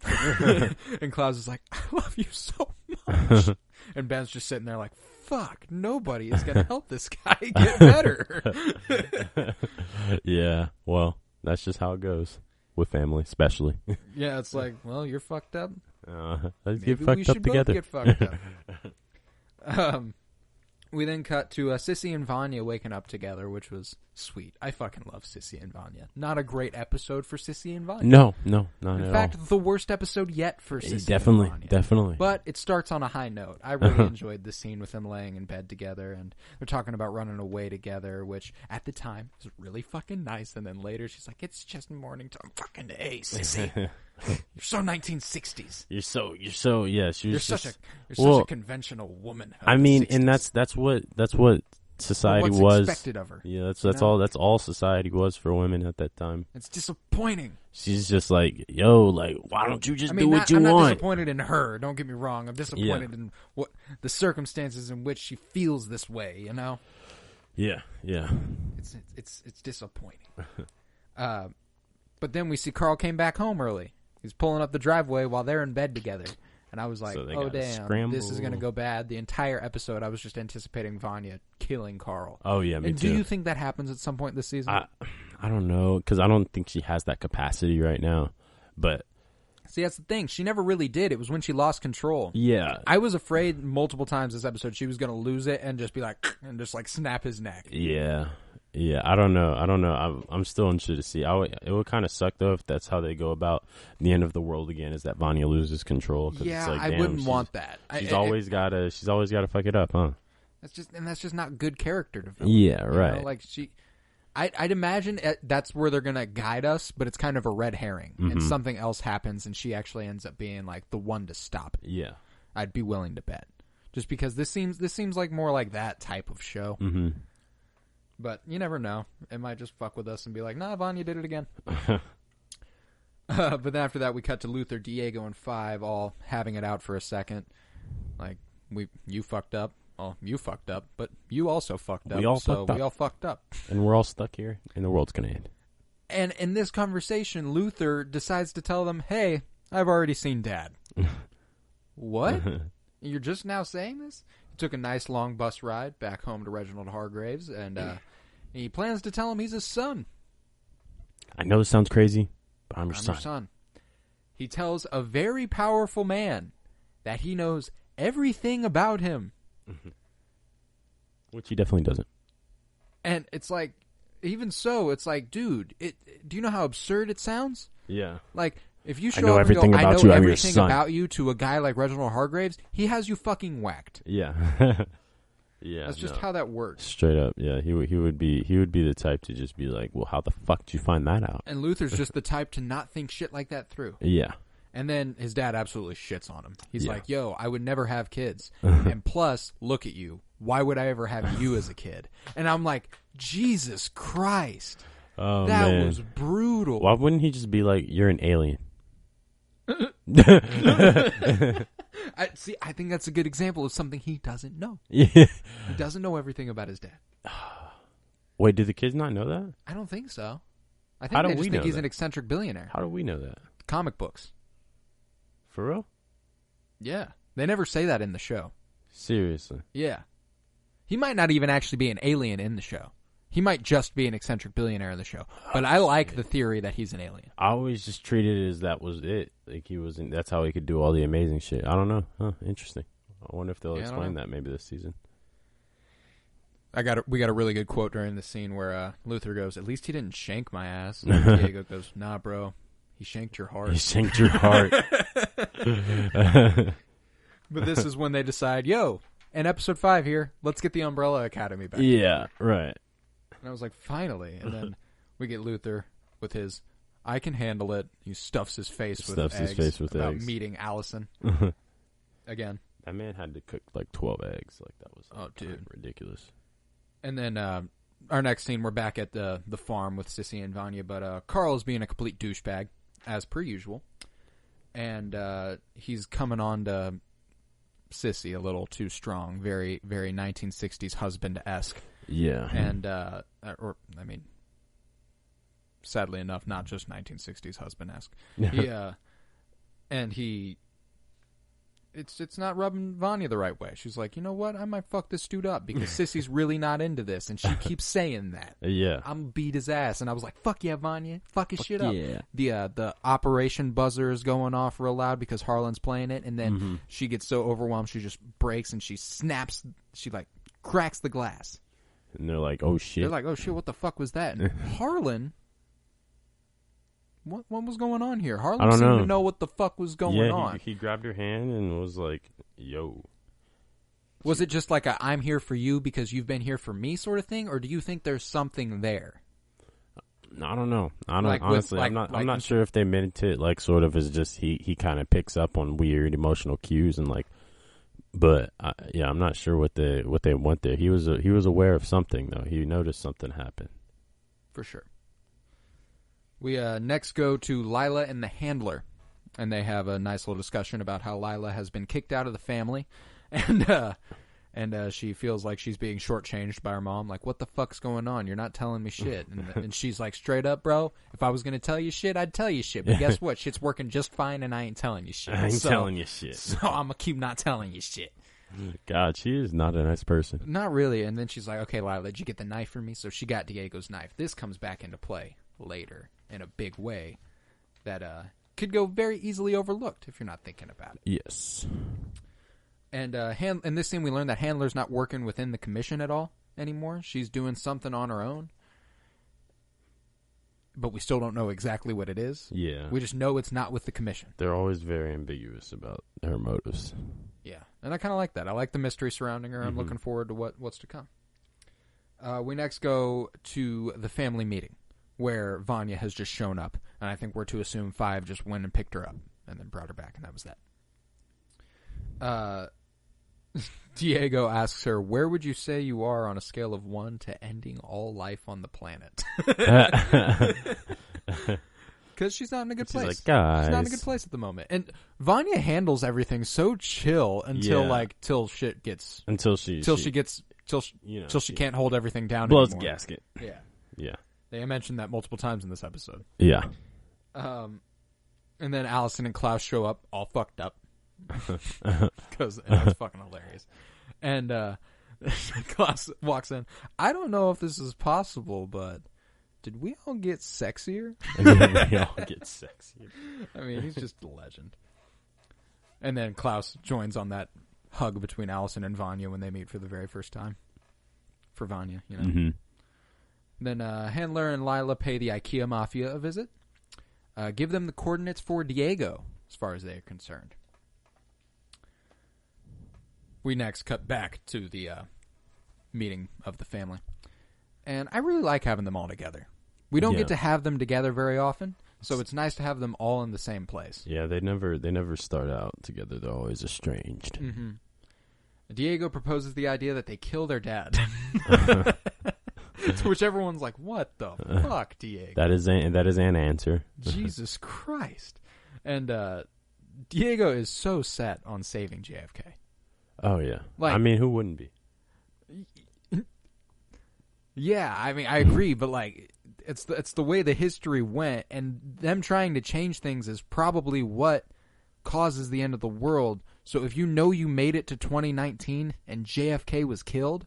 And Klaus is like, I love you so much. And Ben's just sitting there like, fuck, nobody is going to help this guy get better. Yeah, well, that's just how it goes with family, especially. Yeah, it's like, well, you're fucked up. Let's get fucked up together. Get fucked up. We then cut to Sissy and Vanya waking up together, which was sweet. I fucking love Sissy and Vanya. Not a great episode for Sissy and Vanya. No, not at all. In fact, the worst episode yet for Sissy and Vanya. Definitely. But it starts on a high note. I really enjoyed the scene with them laying in bed together, and they're talking about running away together, which at the time was really fucking nice. And then later she's like, it's just morning time. Fucking A, Sissy. You're so 1960s. You're so yeah. You're such a conventional woman. I mean, and that's what society was expected of her. Yeah, that's all society was for women at that time. It's disappointing. She's just like, yo, like, why don't you just do what you want? I'm not disappointed in her. Don't get me wrong. I'm disappointed in what the circumstances in which she feels this way. You know. Yeah. It's disappointing. But then we see Carl came back home early. He's pulling up the driveway while they're in bed together. And I was like, oh, damn, this is going to go bad. The entire episode, I was just anticipating Vanya killing Carl. Oh, yeah, me too. Do you think that happens at some point this season? I don't know, because I don't think she has that capacity right now. But see, that's the thing. She never really did. It was when she lost control. Yeah. I was afraid multiple times this episode she was going to lose it and just be like, and just like snap his neck. Yeah. Yeah, I don't know. I'm still interested to see. It would kind of suck though if that's how they go about the end of the world again. Is that Vanya loses control? Yeah, it's like, I wouldn't want that. She's always got to fuck it up, huh? That's just not good character development. Yeah, right. You know? Like I'd imagine that's where they're gonna guide us, but it's kind of a red herring, and something else happens, and she actually ends up being like the one to stop it. Yeah, I'd be willing to bet, just because this seems like more like that type of show. Mm-hmm. But you never know. It might just fuck with us and be like, nah, Vanya did it again. But then after that, we cut to Luther, Diego, and Five all having it out for a second. Like, you fucked up. Oh, you fucked up. But you also fucked up. We all fucked up. And we're all stuck here, and the world's going to end. And in this conversation, Luther decides to tell them, hey, I've already seen Dad. What? You're just now saying this? He took a nice long bus ride back home to Reginald Hargraves, and he plans to tell him he's his son. I know this sounds crazy, but I'm your son. He tells a very powerful man that he knows everything about him. Which he definitely doesn't. And it's like, even so, it's like, dude, do you know how absurd it sounds? Yeah. Like, if you show I know up everything and go, about I know you, everything about you to a guy like Reginald Hargraves, he has you fucking whacked. Yeah. Yeah, that's just how that works. Straight up, yeah. He would be the type to just be like, well, how the fuck did you find that out? And Luther's just the type to not think shit like that through. Yeah. And then his dad absolutely shits on him. He's like, yo, I would never have kids. And plus, look at you. Why would I ever have you as a kid? And I'm like, Jesus Christ. Oh, that man. was brutal. Why wouldn't he just be like, you're an alien? I think that's a good example of something he doesn't know. Yeah. He doesn't know everything about his dad. Wait, do the kids not know that? I don't think so. I think How do they just we think know he's that? an eccentric billionaire. How do we know that? Comic books. For real? Yeah. They never say that in the show. Seriously? Yeah. He might not even actually be an alien in the show. He might just be an eccentric billionaire in the show. But I like the theory that he's an alien. I always just treated it as that was it. Like he wasn't. That's how he could do all the amazing shit. I don't know. Huh? Interesting. I wonder if they'll explain that maybe this season. We got a really good quote during the scene where Luther goes, "At least he didn't shank my ass." And Diego goes, "Nah, bro, he shanked your heart." He shanked your heart. But this is when they decide, yo, in episode 5 here, let's get the Umbrella Academy back. Yeah, right. And I was like, finally. And then we get Luther with his, I can handle it. He stuffs his face with eggs about meeting Allison. Again. That man had to cook like 12 eggs. Like that was ridiculous. And then our next scene, we're back at the farm with Sissy and Vanya, but Carl's being a complete douchebag, as per usual. And he's coming on to Sissy a little too strong, very, very 1960s husband-esque. Yeah. And, sadly enough, not just 1960s husband-esque. It's not rubbing Vanya the right way. She's like, you know what? I might fuck this dude up because Sissy's really not into this, and she keeps saying that. Yeah. I'm gonna beat his ass. And I was like, fuck yeah, Vanya. Fuck his shit up. Yeah. The operation buzzer is going off real loud because Harlan's playing it, and then she gets so overwhelmed she just breaks and she snaps, she like cracks the glass. And they're like, oh shit. They're like, oh shit, what the fuck was that? And Harlan... What was going on here? Harlan seemed to know what the fuck was going on. He grabbed her hand and was like, yo. Was it just like a I'm here for you because you've been here for me sort of thing? Or do you think there's something there? I don't know. I'm not sure if they meant it like sort of as just he kind of picks up on weird emotional cues and like, but I'm not sure what they want there. He was aware of something though. He noticed something happen. For sure. We next go to Lila and the handler, and they have a nice little discussion about how Lila has been kicked out of the family, and she feels like she's being shortchanged by her mom. Like, what the fuck's going on? You're not telling me shit. And she's like, straight up, bro, if I was going to tell you shit, I'd tell you shit. But guess what? Shit's working just fine, and I ain't telling you shit. I ain't telling you shit. So I'm going to keep not telling you shit. God, she is not a nice person. Not really. And then she's like, okay, Lila, did you get the knife for me? So she got Diego's knife. This comes back into play later in a big way that could go very easily overlooked if you're not thinking about it. Yes. And in this scene, we learned that Handler's not working within the commission at all anymore. She's doing something on her own. But we still don't know exactly what it is. Yeah. We just know it's not with the commission. They're always very ambiguous about her motives. Yeah. And I kind of like that. I like the mystery surrounding her. I'm looking forward to what's to come. We next go to the family meeting, where Vanya has just shown up. And I think we're to assume 5 just went and picked her up and then brought her back, and that was that. Diego asks her, where would you say you are on a scale of 1 to ending all life on the planet? Because she's not in a good place. Like, guys. She's not in a good place at the moment. And Vanya handles everything so chill till shit gets... Until she can't hold everything down blows anymore. gasket. Yeah. Yeah. They mentioned that multiple times in this episode. Yeah. And then Allison and Klaus show up all fucked up. Because it's fucking hilarious. And Klaus walks in. I don't know if this is possible, but did we all get sexier? We all get sexier. I mean, he's just a legend. And then Klaus joins on that hug between Allison and Vanya when they meet for the very first time. For Vanya, you know. Mm-hmm. Then Handler and Lila pay the IKEA Mafia a visit. Give them the coordinates for Diego, as far as they are concerned. We next cut back to the meeting of the family. And I really like having them all together. We don't get to have them together very often, so it's nice to have them all in the same place. Yeah, they never start out together. They're always estranged. Mm-hmm. Diego proposes the idea that they kill their dad. To which everyone's like, what the fuck, Diego? That is an answer. Jesus Christ. And Diego is so set on saving JFK. Oh, yeah. Like, I mean, who wouldn't be? Yeah, I mean, I agree, but like, it's the way the history went, and them trying to change things is probably what causes the end of the world. So if you know you made it to 2019 and JFK was killed,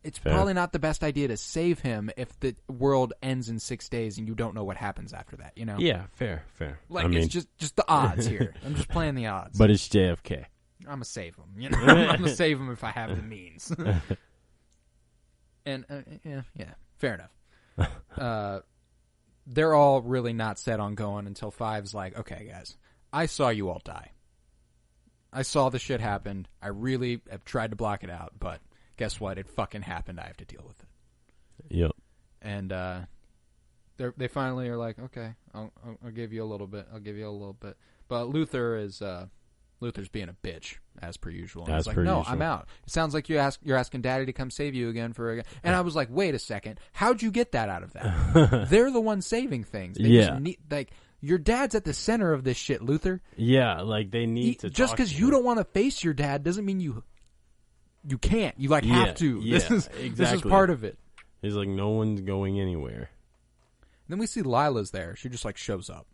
it's probably not the best idea to save him if the world ends in 6 days and you don't know what happens after that, you know? Yeah, fair. Like, it's just the odds here. I'm just playing the odds. But it's JFK. I'm going to save him, you know? I'm going to save him if I have the means. And, yeah, fair enough. They're all really not set on going until Five's like, okay, guys, I saw you all die. I saw the shit happen. I really have tried to block it out, but guess what? It fucking happened. I have to deal with it. Yep. And they finally are like, okay, I'll give you a little bit. I'll give you a little bit. But Luther's being a bitch as per usual. And he's like, no, I'm out. It sounds like you're asking Daddy to come save you again And I was like, wait a second, how'd you get that out of that? They're the ones saving things. They just need, like, your dad's at the center of this shit, Luther. Yeah, like they need to. Just because you don't want to face your dad doesn't mean you can't. You have to. Yeah, exactly. This is part of it. He's like, no one's going anywhere. And then we see Lila's there. She just like shows up.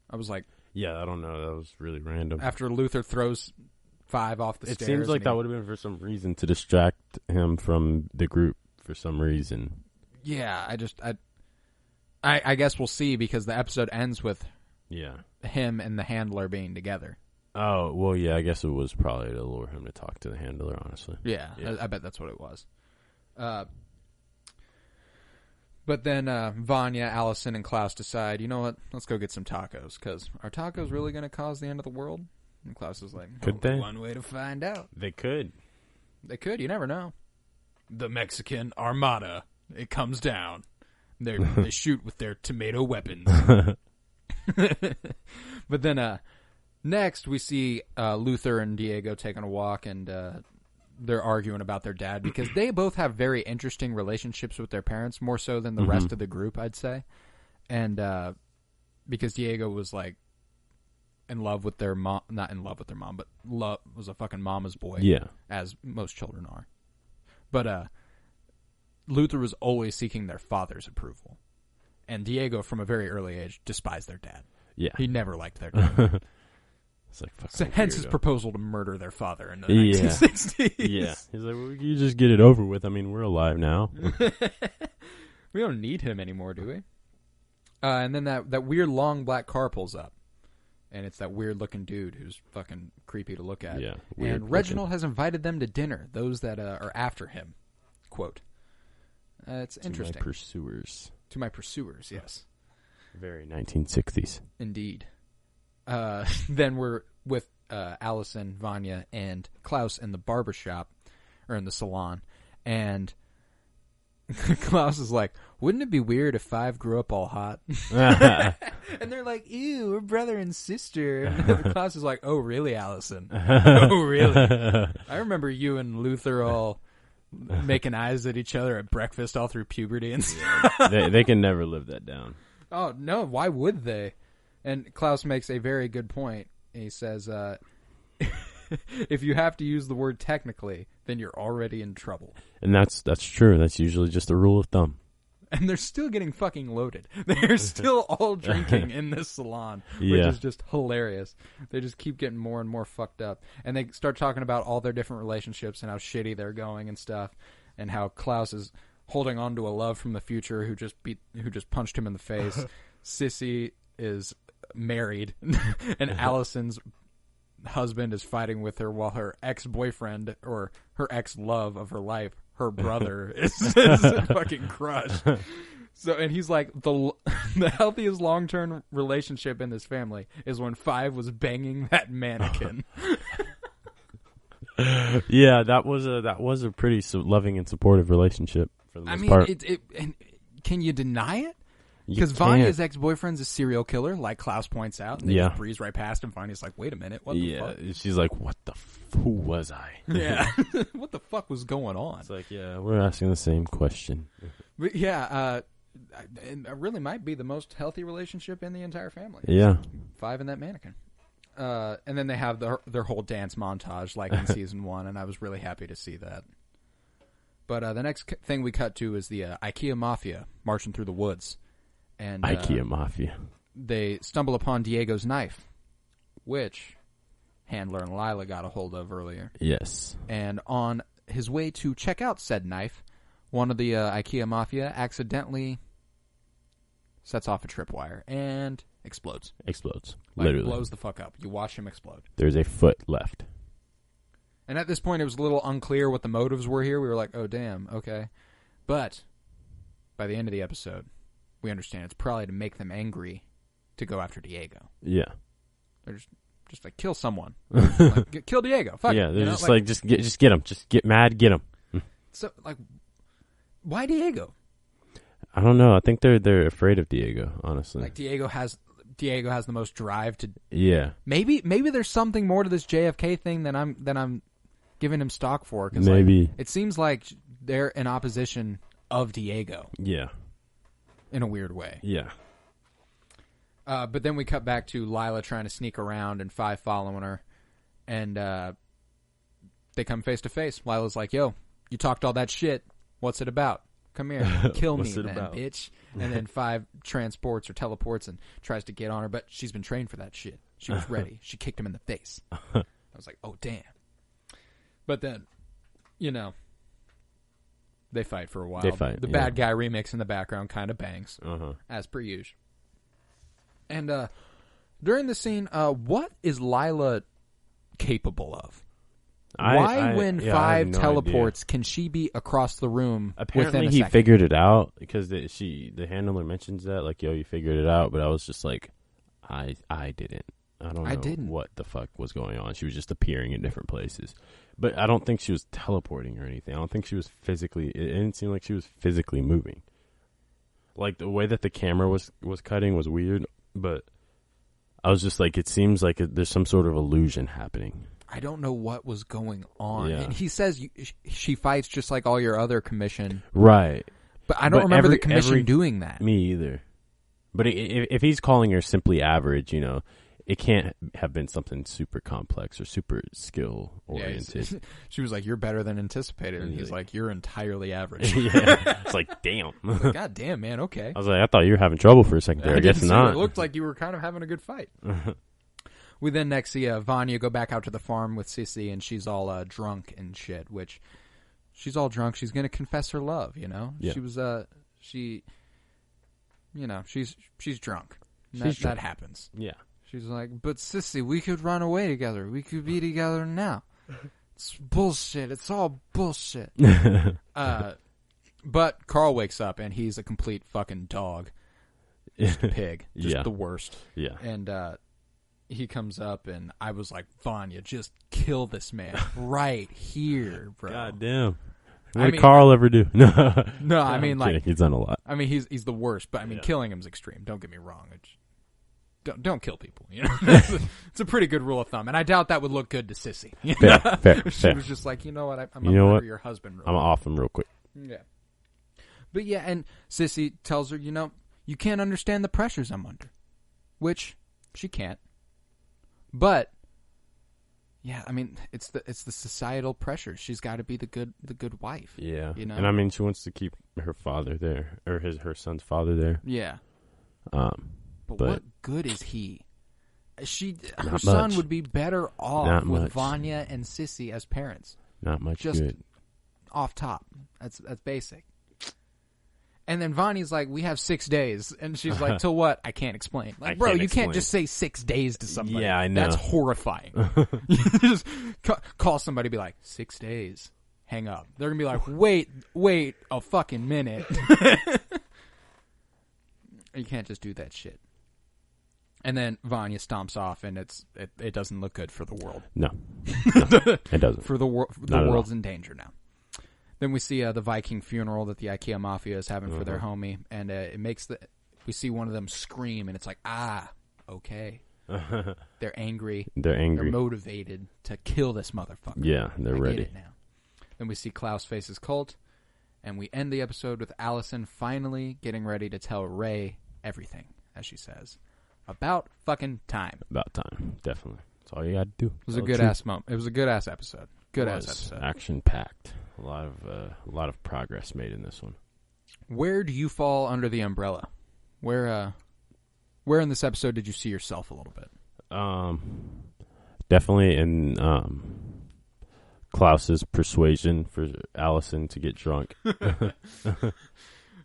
I was like, yeah, I don't know. That was really random. After Luther throws Five off the stairs. It seems like that would have been for some reason to distract him from the group for some reason. Yeah, I guess we'll see because the episode ends with him and the handler being together. Oh, well, yeah, I guess it was probably to lure him to talk to the handler, honestly. Yeah. I bet that's what it was. But then Vanya, Allison, and Klaus decide, you know what, let's go get some tacos, because are tacos really going to cause the end of the world? And Klaus is like, could they? One way to find out. They could. They could, you never know. The Mexican Armada, it comes down. They shoot with their tomato weapons. But then next we see Luther and Diego taking a walk, and they're arguing about their dad because they both have very interesting relationships with their parents, more so than the rest of the group, I'd say. And because Diego was like in love with their mom, not in love with their mom, but was a fucking mama's boy, as most children are. But Luther was always seeking their father's approval, and Diego, from a very early age, despised their dad. Yeah, he never liked their dad. It's like so hence his proposal to murder their father in the 1960s. Yeah, he's like, well, you just get it over with. I mean, we're alive now. We don't need him anymore, do we? And then that weird long black car pulls up, and it's that weird looking dude who's fucking creepy to look at. Yeah, and Reginald has invited them to dinner. Those that are after him. Quote. It's interesting. To my pursuers, yes. Very 1960s. Indeed. Then we're with Allison, Vanya, and Klaus in the barbershop, or in the salon, and Klaus is like, wouldn't it be weird if Five grew up all hot? And they're like, ew, we're brother and sister. And Klaus is like, oh, really, Allison? Oh, really? I remember you and Luther all making eyes at each other at breakfast all through puberty and stuff. They can never live that down. Oh, no, why would they? And Klaus makes a very good point. He says, if you have to use the word technically, then you're already in trouble. And that's true. That's usually just a rule of thumb. And they're still getting fucking loaded. They're still all drinking in this salon, which is just hilarious. They just keep getting more and more fucked up. And they start talking about all their different relationships and how shitty they're going and stuff, and how Klaus is holding on to a love from the future who just punched him in the face. Sissy is married, and Allison's husband is fighting with her while her ex-boyfriend, or her ex-love of her life, her brother, is fucking crushed. So, and he's like, the healthiest long-term relationship in this family is when Five was banging that mannequin. Yeah, that was a pretty loving and supportive relationship for the most part. And can you deny it? You Because can't. Vanya's ex-boyfriend's a serial killer, like Klaus points out. And they just breeze right past him. Vanya's like, wait a minute, what the fuck? She's like, what the who was I? Yeah. What the fuck was going on? It's like, yeah, we're asking the same question. But yeah, it really might be the most healthy relationship in the entire family. Yeah. 5 in that mannequin. And then they have their whole dance montage like in season 1, and I was really happy to see that. But the next thing we cut to is the IKEA Mafia marching through the woods. And IKEA Mafia. They stumble upon Diego's knife, which Handler and Lila got a hold of earlier. Yes. And on his way to check out said knife, one of the IKEA Mafia accidentally sets off a tripwire and explodes. Literally. Blows the fuck up. You watch him explode. There's a foot left. And at this point, it was a little unclear what the motives were here. We were like, oh, damn, okay. But by the end of the episode, we understand it's probably to make them angry to go after Diego. Yeah. They're just like, kill someone. Like, kill Diego. Fuck yeah, it. they're just like, just get him. Just get mad, get him. So, like, why Diego? I don't know. I think they're afraid of Diego, honestly. Like, Diego has the most drive to. Yeah. Maybe there's something more to this JFK thing than I'm giving him stock for. Cause maybe it seems like they're in opposition of Diego. Yeah. In a weird way. Yeah. But then we cut back to Lila trying to sneak around and 5 following her, and they come face to face. Lila's like, "Yo, you talked all that shit. What's it about? Come here, kill me, then, bitch." And then 5 transports or teleports and tries to get on her, but she's been trained for that shit. She was ready. She kicked him in the face. I was like, "Oh damn!" But then, they fight for a while. The bad guy remix in the background kind of bangs, as per usual. And during the scene, what is Lila capable of? Why, when 5 teleports, can she be across the room? Apparently, within a he second? figured it out because the handler mentions that, like, "Yo, you figured it out." But I was just like, I didn't. I don't know what the fuck was going on. She was just appearing in different places. But I don't think she was teleporting or anything. I don't think she was physically. It didn't seem like she was physically moving. Like, the way that the camera was cutting was weird, but I was just like, it seems like there's some sort of illusion happening. I don't know what was going on. Yeah. And he says she fights just like all your other commission. Right. But I don't remember the commission doing that. Me either. But if he's calling her simply average, it can't have been something super complex or super skill oriented. Yeah, she was like, "You're better than anticipated," and he's like, "You're entirely average." Yeah, it's like, damn. Like, God damn, man. Okay. I was like, I thought you were having trouble for a second there. I guess not. It looked like you were kind of having a good fight. We then next see Vanya go back out to the farm with Sissy, and she's all drunk and shit. Which she's all drunk. She's gonna confess her love. Yeah. She was she's drunk. That happens. Yeah. She's like, "But Sissy, we could run away together. We could be together now." It's bullshit. It's all bullshit. But Carl wakes up, and he's a complete fucking dog. Just a pig. Just the worst. Yeah. And he comes up, and I was like, "Vanya, just kill this man right here, bro." God damn. What did Carl ever do? No, I mean, like, he's done a lot. I mean, he's the worst, but I mean, killing him's extreme. Don't get me wrong. Don't kill people. It's a pretty good rule of thumb, and I doubt that would look good to Sissy. Fair. She was just like, "You know what? I'm gonna murder your husband. I'm off him real quick." Yeah. But yeah, and Sissy tells her, "You can't understand the pressures I'm under," which she can't. But yeah, I mean, it's the societal pressure. She's got to be the good wife. Yeah, and I mean, she wants to keep her father there, or her son's father there. Yeah. But what good is he? Her son would be better off with Vanya and Sissy as parents. Not much just good. Off top. That's basic. And then Vanya's like, "We have 6 days," and she's like, "Till what? I can't explain." Like, bro, you can't just say 6 days to somebody. Yeah, I know. That's horrifying. You just call somebody, be like, 6 days. Hang up. They're gonna be like, wait a fucking minute. You can't just do that shit. And then Vanya stomps off, and it doesn't look good for the world. No, it doesn't. The world's in danger now. Then we see the Viking funeral that the IKEA Mafia is having for their homie, and we see one of them scream, and it's like, okay. They're angry. They're motivated to kill this motherfucker. Yeah, they're ready. Get it now. Then we see Klaus face his cult, and we end the episode with Allison finally getting ready to tell Ray everything, as she says. About fucking time. About time, definitely. That's all you got to do. It was a good-ass moment. It was a good-ass episode. Good-ass episode. Action-packed. A lot of progress made in this one. Where do you fall under the umbrella? Where in this episode did you see yourself a little bit? Definitely in Klaus's persuasion for Allison to get drunk.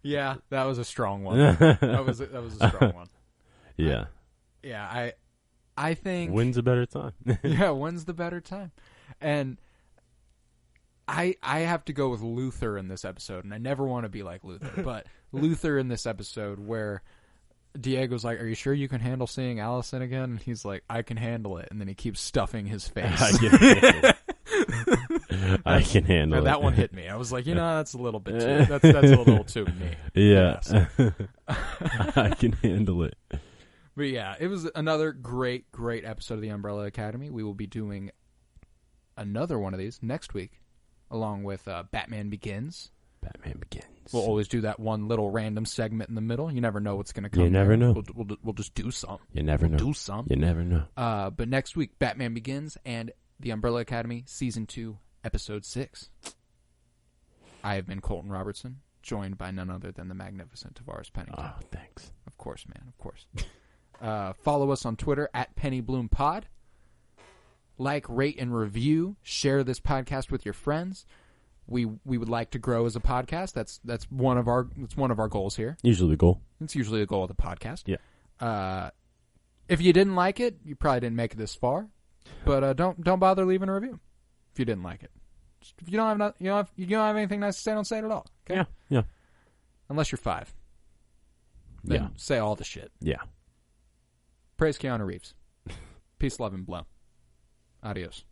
Yeah, that was a strong one. That was a strong one. Yeah. I think when's a better time? Yeah, when's the better time? And I have to go with Luther in this episode, and I never want to be like Luther, but Luther in this episode where Diego's like, "Are you sure you can handle seeing Allison again?" And he's like, "I can handle it," and then he keeps stuffing his face. I can handle it. That one hit me. I was like, that's a little bit too. That's a little too me. Yeah, I can handle it. But yeah, it was another great episode of the Umbrella Academy. We will be doing another one of these next week, along with Batman Begins. Batman Begins. We'll always do that one little random segment in the middle. You never know what's going to come. You never know. We'll just do something. You never know. Do something. You never know. But next week, Batman Begins and The Umbrella Academy, Season 2, Episode 6. I have been Colton Robertson, joined by none other than the magnificent Tavares Pennington. Oh, thanks. Of course, man. Of course. Follow us on Twitter at PennyBloomPod. Like, rate, and review. Share this podcast with your friends. We would like to grow as a podcast. That's one of our goals here. Usually the goal. It's usually the goal of the podcast. Yeah. If you didn't like it, you probably didn't make it this far. But don't bother leaving a review if you didn't like it. If you don't have anything nice to say, don't say it at all. Okay? Yeah. Unless you're 5. Then say all the shit. Yeah. Praise Keanu Reeves. Peace, love, and blow. Adios.